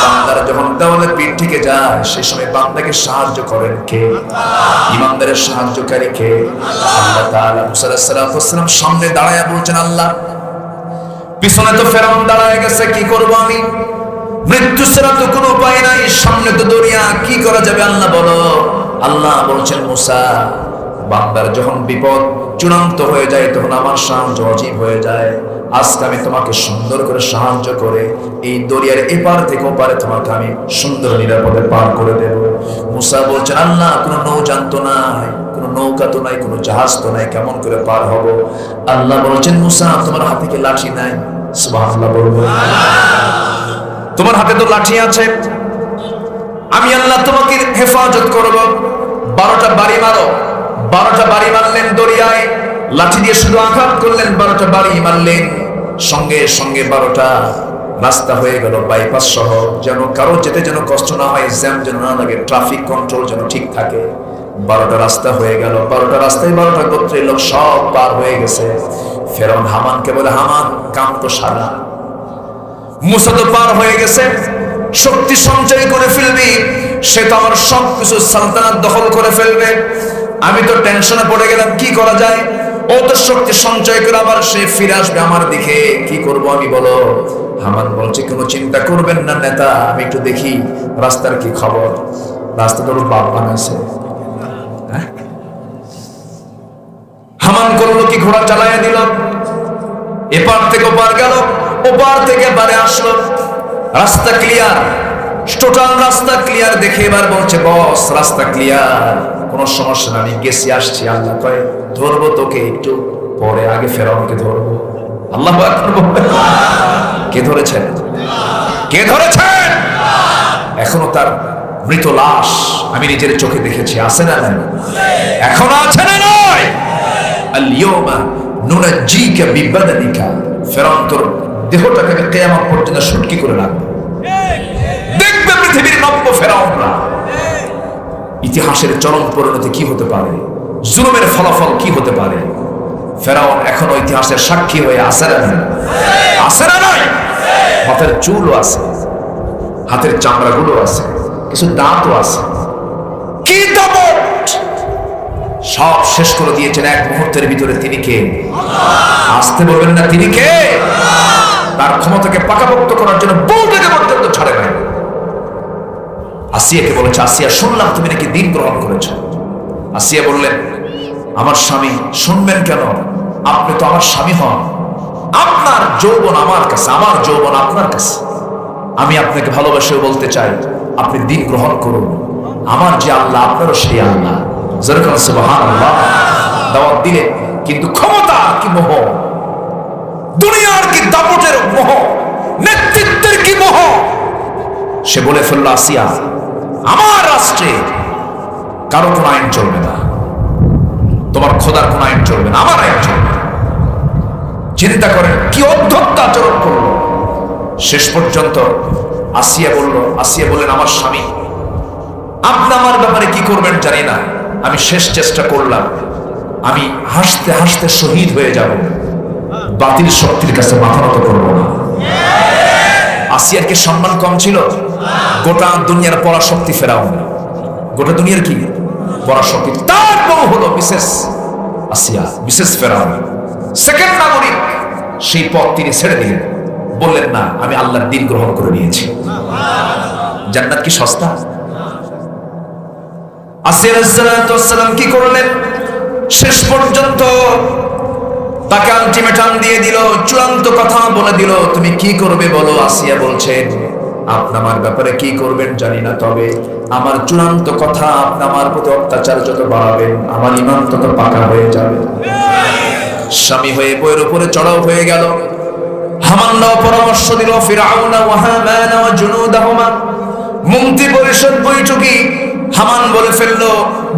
বান্দারা যখন দেওয়ালে পিঠ থেকে যায়, সেই সময় বান্দাকে সাহায্য করেন কে? ইমানদারের সাহায্যকারী কে? আল্লাহ তাআলা। মুসা আলাইহিস সালাম সামনে দাঁড়ায় বলছেন, আল্লাহ, পিছনে তো ফেরাউন দাঁড়ায় গেছে, কি করব আমি? মৃত্যু ছাড়া তো কোনো উপায় নাই, সামনে তো দরিয়া, কি করা যাবে আল্লাহ বলো। আল্লাহ বলছেন, মুসা, বান্দার যখন বিপদ চূড়ান্ত হয়ে যায়, তখন আমার সাহায্য অজীব হয়ে যায়। আজকে আমি তোমাকে সুন্দর করে সাহায্য করে এই দরিয়ার এপার থেকে ওপারে তোমাকে আমি সুন্দর নিরাপদে পার করে দেব। মুসা বলছেন, আল্লাহ, কোনো নৌযান তো নাই, কোনো নৌকা তো নাই, কোনো জাহাজ তো নাই, কেমন করে পার হব? আল্লাহ বলছেন, মুসা, তোমার হাতে কি লাঠি নাই? সুবহানাল্লাহ বলবো। তোমার হাতে তো লাঠি আছে, আমি আল্লাহ তোমাকে হেফাজত করব। 12টা বাড়ি মারো। 12টা বাড়ি মারলেন দরিয়ায়, লাঠি দিয়ে শুধু আঘাত করলেন, 12টা বাড়ি মারলেন, সঙ্গে সঙ্গে 12টা রাস্তা হয়ে গেল বাইপাস সহ, যেন কারো যেতে যেন কষ্ট না হয়, জ্যাম যেন না লাগে, ট্রাফিক কন্ট্রোল যেন ঠিক থাকে। 12টা রাস্তা হয়ে গেল, 12টা রাস্তায় 12টা গোত্রের লোক সব পার হয়ে গেছে। ফেরাউন হামানকে বলে, হামান, কাম তো সারা, মুসা তো পার হয়ে গেছে, শক্তি সঞ্চয় করে ফেলবি, সে তো আমার সবকিছু সালতানাত দখল করে ফেলবে। আমি তো টেনশনে পড়ে গেলাম, কি করা যায়? ও তো শক্তি সঞ্চয় করে আবার সে ফিরে আসবে আমার দিকে, কি করব আমি বলো? হামান বলছে, কোনো চিন্তা করবেন না নেতা, আমি একটু দেখি রাস্তার কি খবর। রাস্তা তো বাপ বানাইছে। হামান করলো কি, ঘোড়া চালাইয়া দিল, এপার থেকে ওপার গেল, ওপার থেকে এপারে আসলো, রাস্তা ক্লিয়ার, টোটাল রাস্তা ক্লিয়ার। দেখে এবার বলছে, বস, রাস্তা ক্লিয়ার, কোনো সমস্যা না, আমি গেছি, আসছি। আল্লাহ কয়, ধরবো তোকে একটু পরে, আগে ফেরাউনকে ধরবো। আল্লাহু আকবার। কে ধরেছেন? কে ধরেছেন? এখনো তার মৃত লাশ আমি নিজের চোখে দেখেছি, আছে না নাই? এখনো আছে না নয়? আল-ইয়াওমা নুনাজ্জিকা বিবাদানিকা, ফেরাউন তোর দেহটাকে কিয়ামত পর্যন্ত শুটকি করে রাখবো। দেখবে পৃথিবীর নব্য ফেরাউনরা ইতিহাসের চরম পরিণতি কি হতে পারে, জুলুমের ফলাফল কি হতে পারে। ফেরাউন এখনো ইতিহাসের সাক্ষী হয়ে আছে না নাই? আছে না নাই? মাথার চুলও আছে, হাতের চামড়াগুলো আছে, কিছু দাঁতও আছে, কি দাপট, সব শেষ করে দিয়েছেন এক মুহূর্তের ভিতরে। তিনি কে? আসতে বলবেন না, তিনি কে? তার ক্ষমতাকে পাকাপোক্ত করার জন্য বউটাকে পর্যন্ত ছাড়ে নাই। আসিয়াকে বলেছে, আসিয়া, শুনলাম তুমি নাকি দিন গ্রহণ করেছ। আসিয়া বললেন, আমার স্বামী। শুনবেন কেন? আপনি তো আমার স্বামী হন, আপনার যৌবন আমার কাছে, আমার যৌবন আপনার কাছে। আমি আপনাকে ভালোবাসেও বলতে চাই, আপনি দিন গ্রহণ করুন। আমার যে আল্লাহ, আপনারও সেই আল্লাহ। যেরকম সুবহানাল্লাহ দাওয়াত দিলে, কিন্তু ক্ষমতা কি মোহ, দুনিয়ার কি দাপটের মোহ, নেতৃত্বের কি মোহ। সে বলে ফেলল, আসিয়া, আমার রাষ্ট্রে কারো কোন আইন চলবে না, তোমার খোদার কোন আইন চলবে না, আমার আইন চলবে। চিন্তা করেন কি অধ্যত্ত আচরণ করলো। শেষ পর্যন্ত আসিয়া বললেন, আমার স্বামী, আপনি আমার ব্যাপারে কি করবেন জানি না, আমি শেষ চেষ্টা করলাম, আমি হাসতে হাসতে শহীদ হয়ে যাব, বাতিল শক্তির কাছে মাথা নত করবো না। আসিয়ার কি সম্মান কম ছিল? গোটা দুনিয়ার পরাশক্তি ফেরাউন, গোটা দুনিয়ার কি পরাশক্তি, তার বউ হলো মিসেস আসিয়া, মিসেস ফেরাউন, সেকেন্ড নাগরিক। সেই পথ তিনি ছেড়ে দিলেন, বললেন না, আমি আল্লাহর দ্বীন গ্রহণ করে নিয়েছি। জান্নাত কি সস্তা? আসিয়া আলাইহিস সালাম কি করলেন? শেষ পর্যন্ত তাকে আলটিমেটাম দিয়ে দিল, চূড়ান্ত কথা বলে দিল, তুমি কি করবে বলো। আসিয়া বলছেন, আপনি আমার ব্যাপারে কি করবেন জানি না, তবে আমার চূড়ান্ত কথা, আপনি আমার প্রতি অত্যাচার যত বাড়াবেন আমার ঈমান তত পাকা হয়ে যাবে। স্বামী হয়ে বইয়ের উপরে চড়াও হয়ে গেল। হামানরাও পরামর্শ দিল, ফিরআউনা ওয়া হামান ওয়া জুনুদাহুমা, মন্ত্রী পরিষদ বৈঠকি। হামান বলে ফেললো,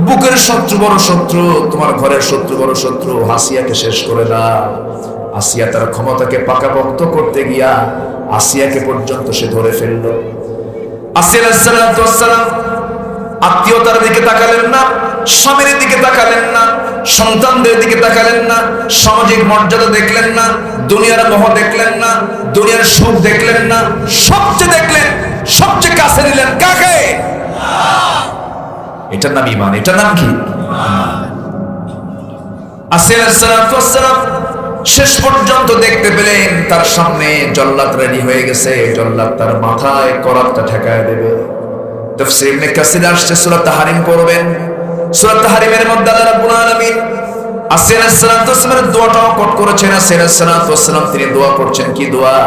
বুকের শত্রু বড় শত্রু, তোমার ঘরের শত্রু বড় শত্রু, আসিয়াকে শেষ করে দাও। আসিয়া তার ক্ষমতাকে পাকাপোক্ত করতে গিয়া আসিয়াকে পর্যন্ত সে ধরে ফেললো। আসিয়া আলাইহিস সালাম আত্মীয়তার দিকে তাকালেন না, স্বামীর দিকে তাকালেন না, সন্তানদের দিকে তাকালেন না, সামাজিক মর্যাদা দেখলেন না, দুনিয়ার মোহ দেখলেন না, দুনিয়ার সুখ দেখলেন না, সবচেয়ে দেখলেন, সবচেয়ে কাছে নিলেন কাকে? এটার নাম ঈমান। এটার নাম কি? আসিয়া আলাইহিস সালাম শেষ পর্যন্ত দেখতে পেলেন তার সামনে জল্লাদ রেডি হয়ে গেছে, জল্লাদ তার মাথায় করাতটা ঠেকায় দেবে। তাফসীর ইবনে কাসির আসছে, সূরা তাহরিম পড়বেন। সূরা তাহরিমের মধ্যে আল্লাহ রাব্বুল আলামিন আসিয়া আলাইহিস সালামের দোয়াটাও কোট করেছেন। আসিয়া আলাইহিস সালাম তিনি দোয়া করছেন, কি দোয়া?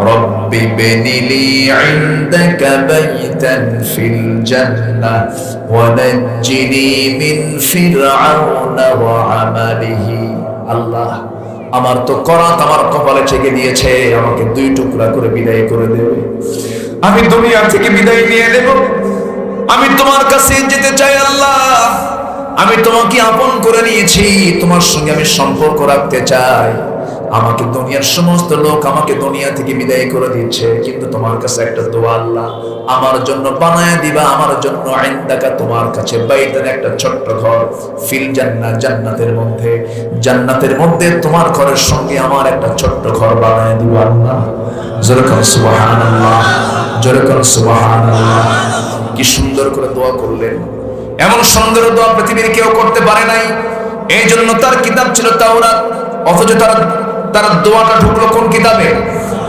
রব্বি বিনিলি ইনদাকা বাইতান ফিল জান্নাহ ওয়া নাজ্জিনি মিন ফিরআউনা ওয়া আমালিহি। আল্লাহ, আমার তো করাত আমার কপালে ঠেকে দিয়েছে, আমাকে দুই টুকরা করে বিদায় করে দেবে, আমি দুনিয়া থেকে বিদায় নিয়ে নেব, আমি তোমার কাছে যেতে চাই। আল্লাহ, আমি তোমাকে আপন করে নিয়েছি, তোমার সঙ্গে আমি সম্পর্ক রাখতে চাই। আমাকে দুনিয়ার সমস্ত লোক আমাকে দুনিয়া থেকে বিদায় করে দিচ্ছে, কিন্তু তোমার কাছে একটা দোয়া, আল্লাহ আমার জন্য বানায় দিবা, আমার জন্য ইনদাকা তোমার কাছে বাইতান একটা ছোট্ট ঘর, ফিল জান্নাহ জান্নাতের মধ্যে, জান্নাতের মধ্যে তোমার ঘরের সঙ্গে আমার একটা ছোট্ট ঘর বানায় দিবা। আল্লাহ, জোরে বলো সুবহানাল্লাহ, জোরে বলো সুবহানাল্লাহ। কি সুন্দর করে দোয়া করলেন, এমন সুন্দর দোয়া পৃথিবীর কেউ করতে পারে নাই। এই জন্য তার কিতাব ছিল তাওরাত, অথচ তার দোয়াটা ঢুকলো কোন কিতাবে?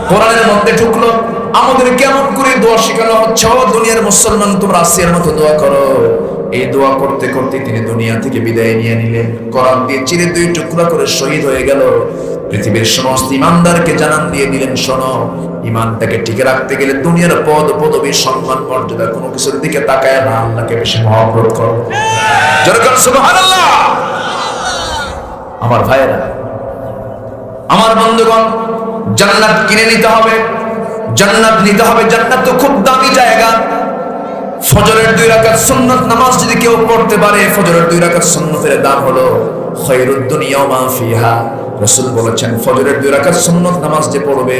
কোরআনের মধ্যে ঢুকলো। আমাদের কেমন করে দোয়া শেখানো হচ্ছে, ও দুনিয়ার মুসলমান তোমরা আসিয়ার মতো দোয়া করো। এই দোয়া করতে করতে তিনি দুনিয়া থেকে বিদায় নিয়ে নিলেন, কোরআন দিয়ে চিরে দুই টুকরা করে শহীদ হয়ে গেল। পৃথিবীর সমস্ত ইমানদারকে জানান দিয়ে দিলেন, শোনো, ইমানটাকে টিকে রাখতে গেলে দুনিয়ার পদ পদবী সম্মান মর্যাদা কোনো কিছুর দিকে তাকায় না, আল্লাহকে বেশি মহব্বত করো। যেরকম সুবহানাল্লাহ। আমার ভাইয়েরা, আমার বন্ধুগণ, জান্নাত কিনে নিতে হবে, জান্নাত নিতে হবে। জান্নাত তো খুব দামি জায়গা। ফজরের 2 রাকাত সুন্নাত নামাজ যদি কেউ পড়তে পারে, ফজরের 2 রাকাত সুন্নতের দাম হলো খায়রুদ দুনিয়া ওয়া মা ফিহা। রাসূল বলেছেন, ফজরের 2 রাকাত সুন্নাত নামাজ যে পড়বে,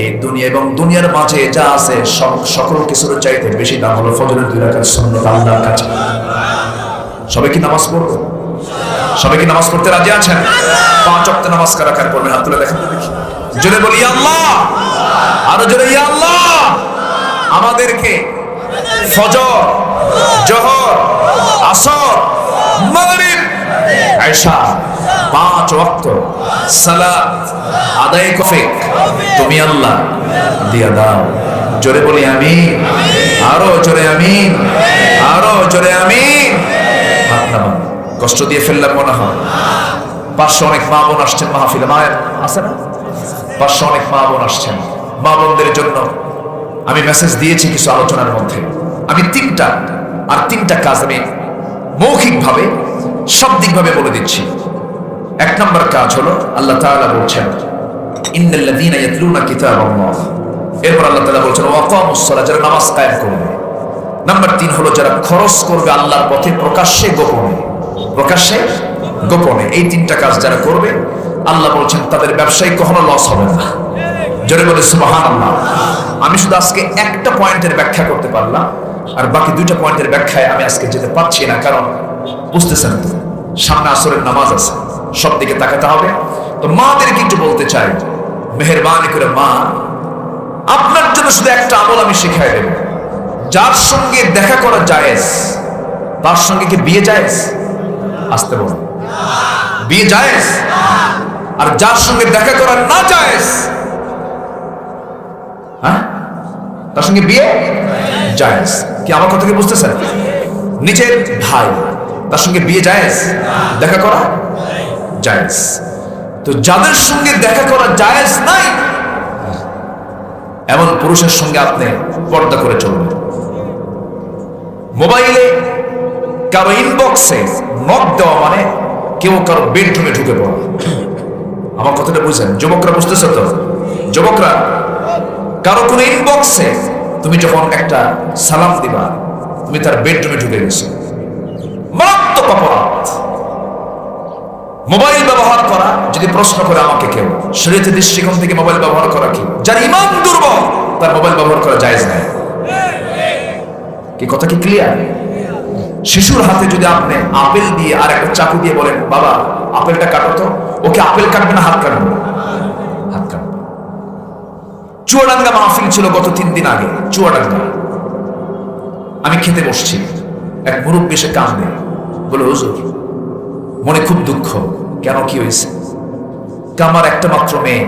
এই দুনিয়া এবং দুনিয়ার মাঝে যা আছে সকল কিছুর চাইতে বেশি দাম হলো ফজরের 2 রাকাত সুন্নাত আল্লাহর কাছে। সবাই কি নামাজ পড়বে? সবাই কি নামাজ পড়তে রাজি আছেন? 5 ওয়াক্ত নামাজ কারা কারা পড়বেন? হাত তুলে দেখেন তো দেখি। জোরে বলি আল্লাহ, আরো জোরে ইয়া আল্লাহ। আমাদেরকে ফজর, জোহর, আসর, মাগরিব, ইশা 5 ওয়াক্ত সালাত আদায় করে তুমি আল্লাহ দিয়া দাও। জোরে বলি আমিন, আরো জোরে আমিন, আরো জোরে আমিন। হাত নামান, কষ্ট দিয়ে ফেললাম মনে হয়। 500 অনেক মা বোন আসছেন মাহফিলে, মায়ের আছে না? 500 অনেক মা বোন আসছেন। মা বোনদের জন্য আমি মেসেজ দিয়েছি কিছু আলোচনার মধ্যে। আমি তিনটা কাজ আমি মৌখিকভাবে শাব্দিকভাবে বলে দিচ্ছি। 1 নম্বর কাজ হলো, আল্লাহ তাআলা বলছেন ইন্নাল্লাযীনা ইয়াতলুনা কিতাবাল্লাহ, এরপর আল্লাহ তাআলা বলছেন ওয়াকামুস সালাত, যারা নামাজ কায়েম করবে। নাম্বার 3 হলো যারা খরচ করবে আল্লাহর পথে প্রকাশ্যে গোপনে, প্রকাশ্যে গোপনে। এই 3টা কাজ যারা করবে আল্লাহ বলছেন তাদের ব্যবসায় কখনো লস হবে না। জোরে বলে সুবহানাল্লাহ। আমি শুধু আজকে একটা পয়েন্টের ব্যাখ্যা করতে পারলাম, আর বাকি দুইটা পয়েন্টের ব্যাখ্যায় আমি আজকে যেতে পারছি না, কারণ বুঝতেছেন তো সামনে আসরের নামাজ আছে, সব দিকে তাকাতে হবে। তো মাদেরকে একটু বলতে চাই, মেহেরবানি করে মা, আপনার জন্য শুধু একটা আমল আমি শিখাই দেব। যার সঙ্গে দেখা করা জায়েজ তার সঙ্গে কি বিয়ে জায়েজ? আসতে বলুন, বিয়ে জায়েজ। আর যার সঙ্গে দেখা করা না জায়েজ, হ্যাঁ, তার সঙ্গে বিয়ে জায়েজ। কি আমার কথা কি বুঝতেছেন? নিজের ভাই, তার সঙ্গে বিয়ে জায়েজ, দেখা করা জায়েজ। তো যাদের সঙ্গে দেখা করা জায়েজ নাই, এমন পুরুষের সঙ্গে আপনি পর্দা করে চলবেন। মোবাইলে কারো ইনবক্সে নক দেওয়া মানে কেউ কারো বেডরুমে ঢুকে পড়া। আমার কথাটা বুঝছেন? যুবকরা বুঝতেছো তো? যুবকরা, কারো কোনো ইনবক্সে তুমি যখন একটা সালাম দিবা, তুমি তার বেডরুমে ঢুকে গেছো, মারাত্মক অপরাধ। মোবাইল ব্যবহার করা, যদি প্রশ্ন করে আমাকে কেউ, শরীয়তের দৃষ্টিকোণ থেকে মোবাইল ব্যবহার করা কি? যার ঈমান দুর্বল তার মোবাইল ব্যবহার করা জায়েজ নাই। কি কথা কি ক্লিয়ার? শিশুর হাতে যদি আপনি আপেল দিয়ে আর একটা চাকু দিয়ে বলেন, বাবা আপেলটা কাটো তো, ওকে আপেল কাটবে না হাত কাটবে? হাত কাটবে। চুয়াডাঙ্গা মাহফিল ছিল গত 3 দিন আগে, চুয়াডাঙ্গা। আমি খেতে বসছি, এক মুরব্বী এসে কাঁদে, বলে হুজুর মনে খুব দুঃখ। কেন, কি হয়েছে? আমার একটা মাত্র মেয়ে,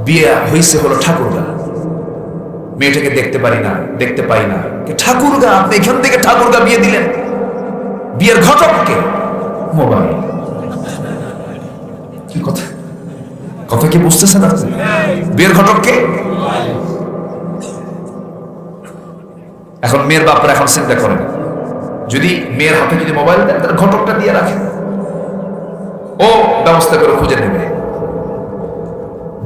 বিয়ে হয়েছে হলো ঠাকুরগা, মেয়েটাকে দেখতে পারি না, দেখতে পাই না। ঠাকুরগা, আপনি এখান থেকে ঠাকুরগা বিয়ে দিলেন? বিয়ের ঘটককে মোবাইল। কি কথা, কথা কি বুঝতেছেন আপনি? বিয়ের ঘটককে। এখন মেয়ের বাপরা এখন চিন্তা করেন, যদি মেয়ের হাতে যদি মোবাইল দেন, তাহলে ঘটকটা দিয়ে রাখে, ও ব্যবস্থা করে খুঁজে নেবে।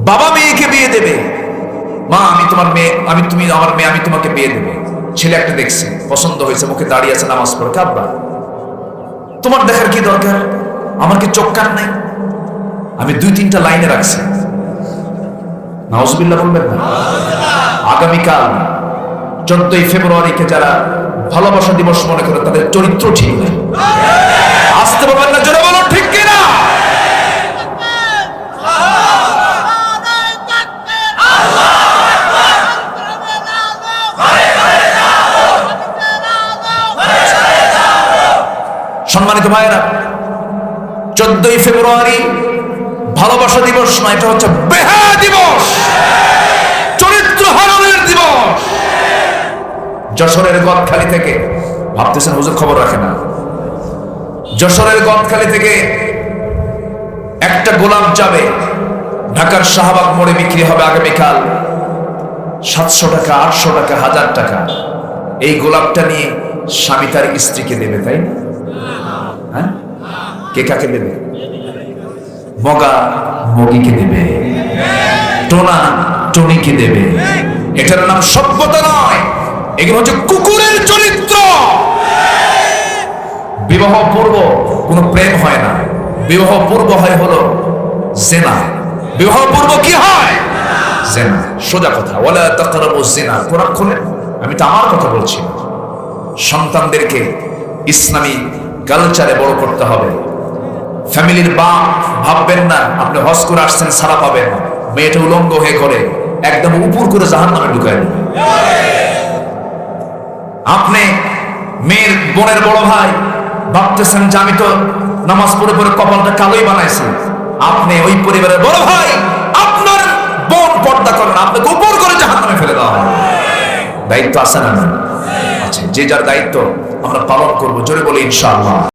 বাবা মেয়েকে বিয়ে দেবে, মা আমি তোমার মেয়ে, তুমি আমার মেয়ে, আমি তোমাকে বিয়ে দেবে। ছেলে একটা দেখছে, পছন্দ হয়েছে, মুখে দাঁড়িয়ে আছে, নামাজ পড়ে। আব্বা তোমার দেখার কি দরকার, আমার কি চোখ কান নাই? আমি 2-3টা লাইনে রাখছি, নাউজুবিল্লাহ বলবেন না? আগামীকাল 14ই ফেব্রুয়ারিকে যারা ভালোবাসা দিবস মনে করে, তাদের চরিত্র ঠিক নেই। আসতে পারবেন না? জোরে বলো ঠিক কিনা? সম্মানিত ভাইয়েরা, 14ই ফেব্রুয়ারি ভালোবাসা দিবস না, এটা হচ্ছে বেহায়া দিবস, চরিত্র হারানোর দিবস। যশোরের গদখালি থেকে, ভাবতেছেন হুজুর খবর রাখে না, যশোরের গদখালি থেকে একটা গোলাপ যাবে ঢাকার শাহবাগ মোড়ে, বিক্রি হবে আগামীকাল 700 টাকা, 800 টাকা, 1000 টাকা। এই গোলাপটা নিয়ে স্বামী তার স্ত্রীকে দেবে, তাই না? হ্যাঁ, কে কাকে দেবে? মগা মগিকে দেবে, টোনা টনিকে দেবে। এটার নাম সভ্যতা নয়, এগুলো হচ্ছে কুকুরের চরিত্র। বিবাহ পূর্ব কোনো প্রেম হয় না, বিবাহ পূর্ব হয় হলো জিনা। বিবাহ পূর্ব কি হয়? জিনা। সোজা কথা, ওয়ালা তাকরাবুজ জিনা। কোরআন খুলে, আমি তো আমার কথা বলছি। সন্তানদেরকে ইসলামী কালচারে বড় করতে হবে। ফ্যামিলির বাপ ভাববেন না আপনি হজ করে আসছেন সারা পাবেন, মেয়েটা উলঙ্গ হয়ে করে একদম উপর করে জাহান্নামে ঢুকায় দেবে। আপনি মেয়ের বোনের বড় ভাই ভাবতেছেন যে আমি তো নামাজ পড়ে পড়ে কপালটা কালোই বানাইছি। আপনি ওই পরিবারের বড় ভাই, আপনার বোন পর্দা করেন, আপনাকে উপর করে জাহান্নামে ফেলে দেওয়া হবে। দায়িত্ব আছে না? আছে। যে যার দায়িত্ব আমরা পালন করবো, জোরে বলে ইনশাআল্লাহ।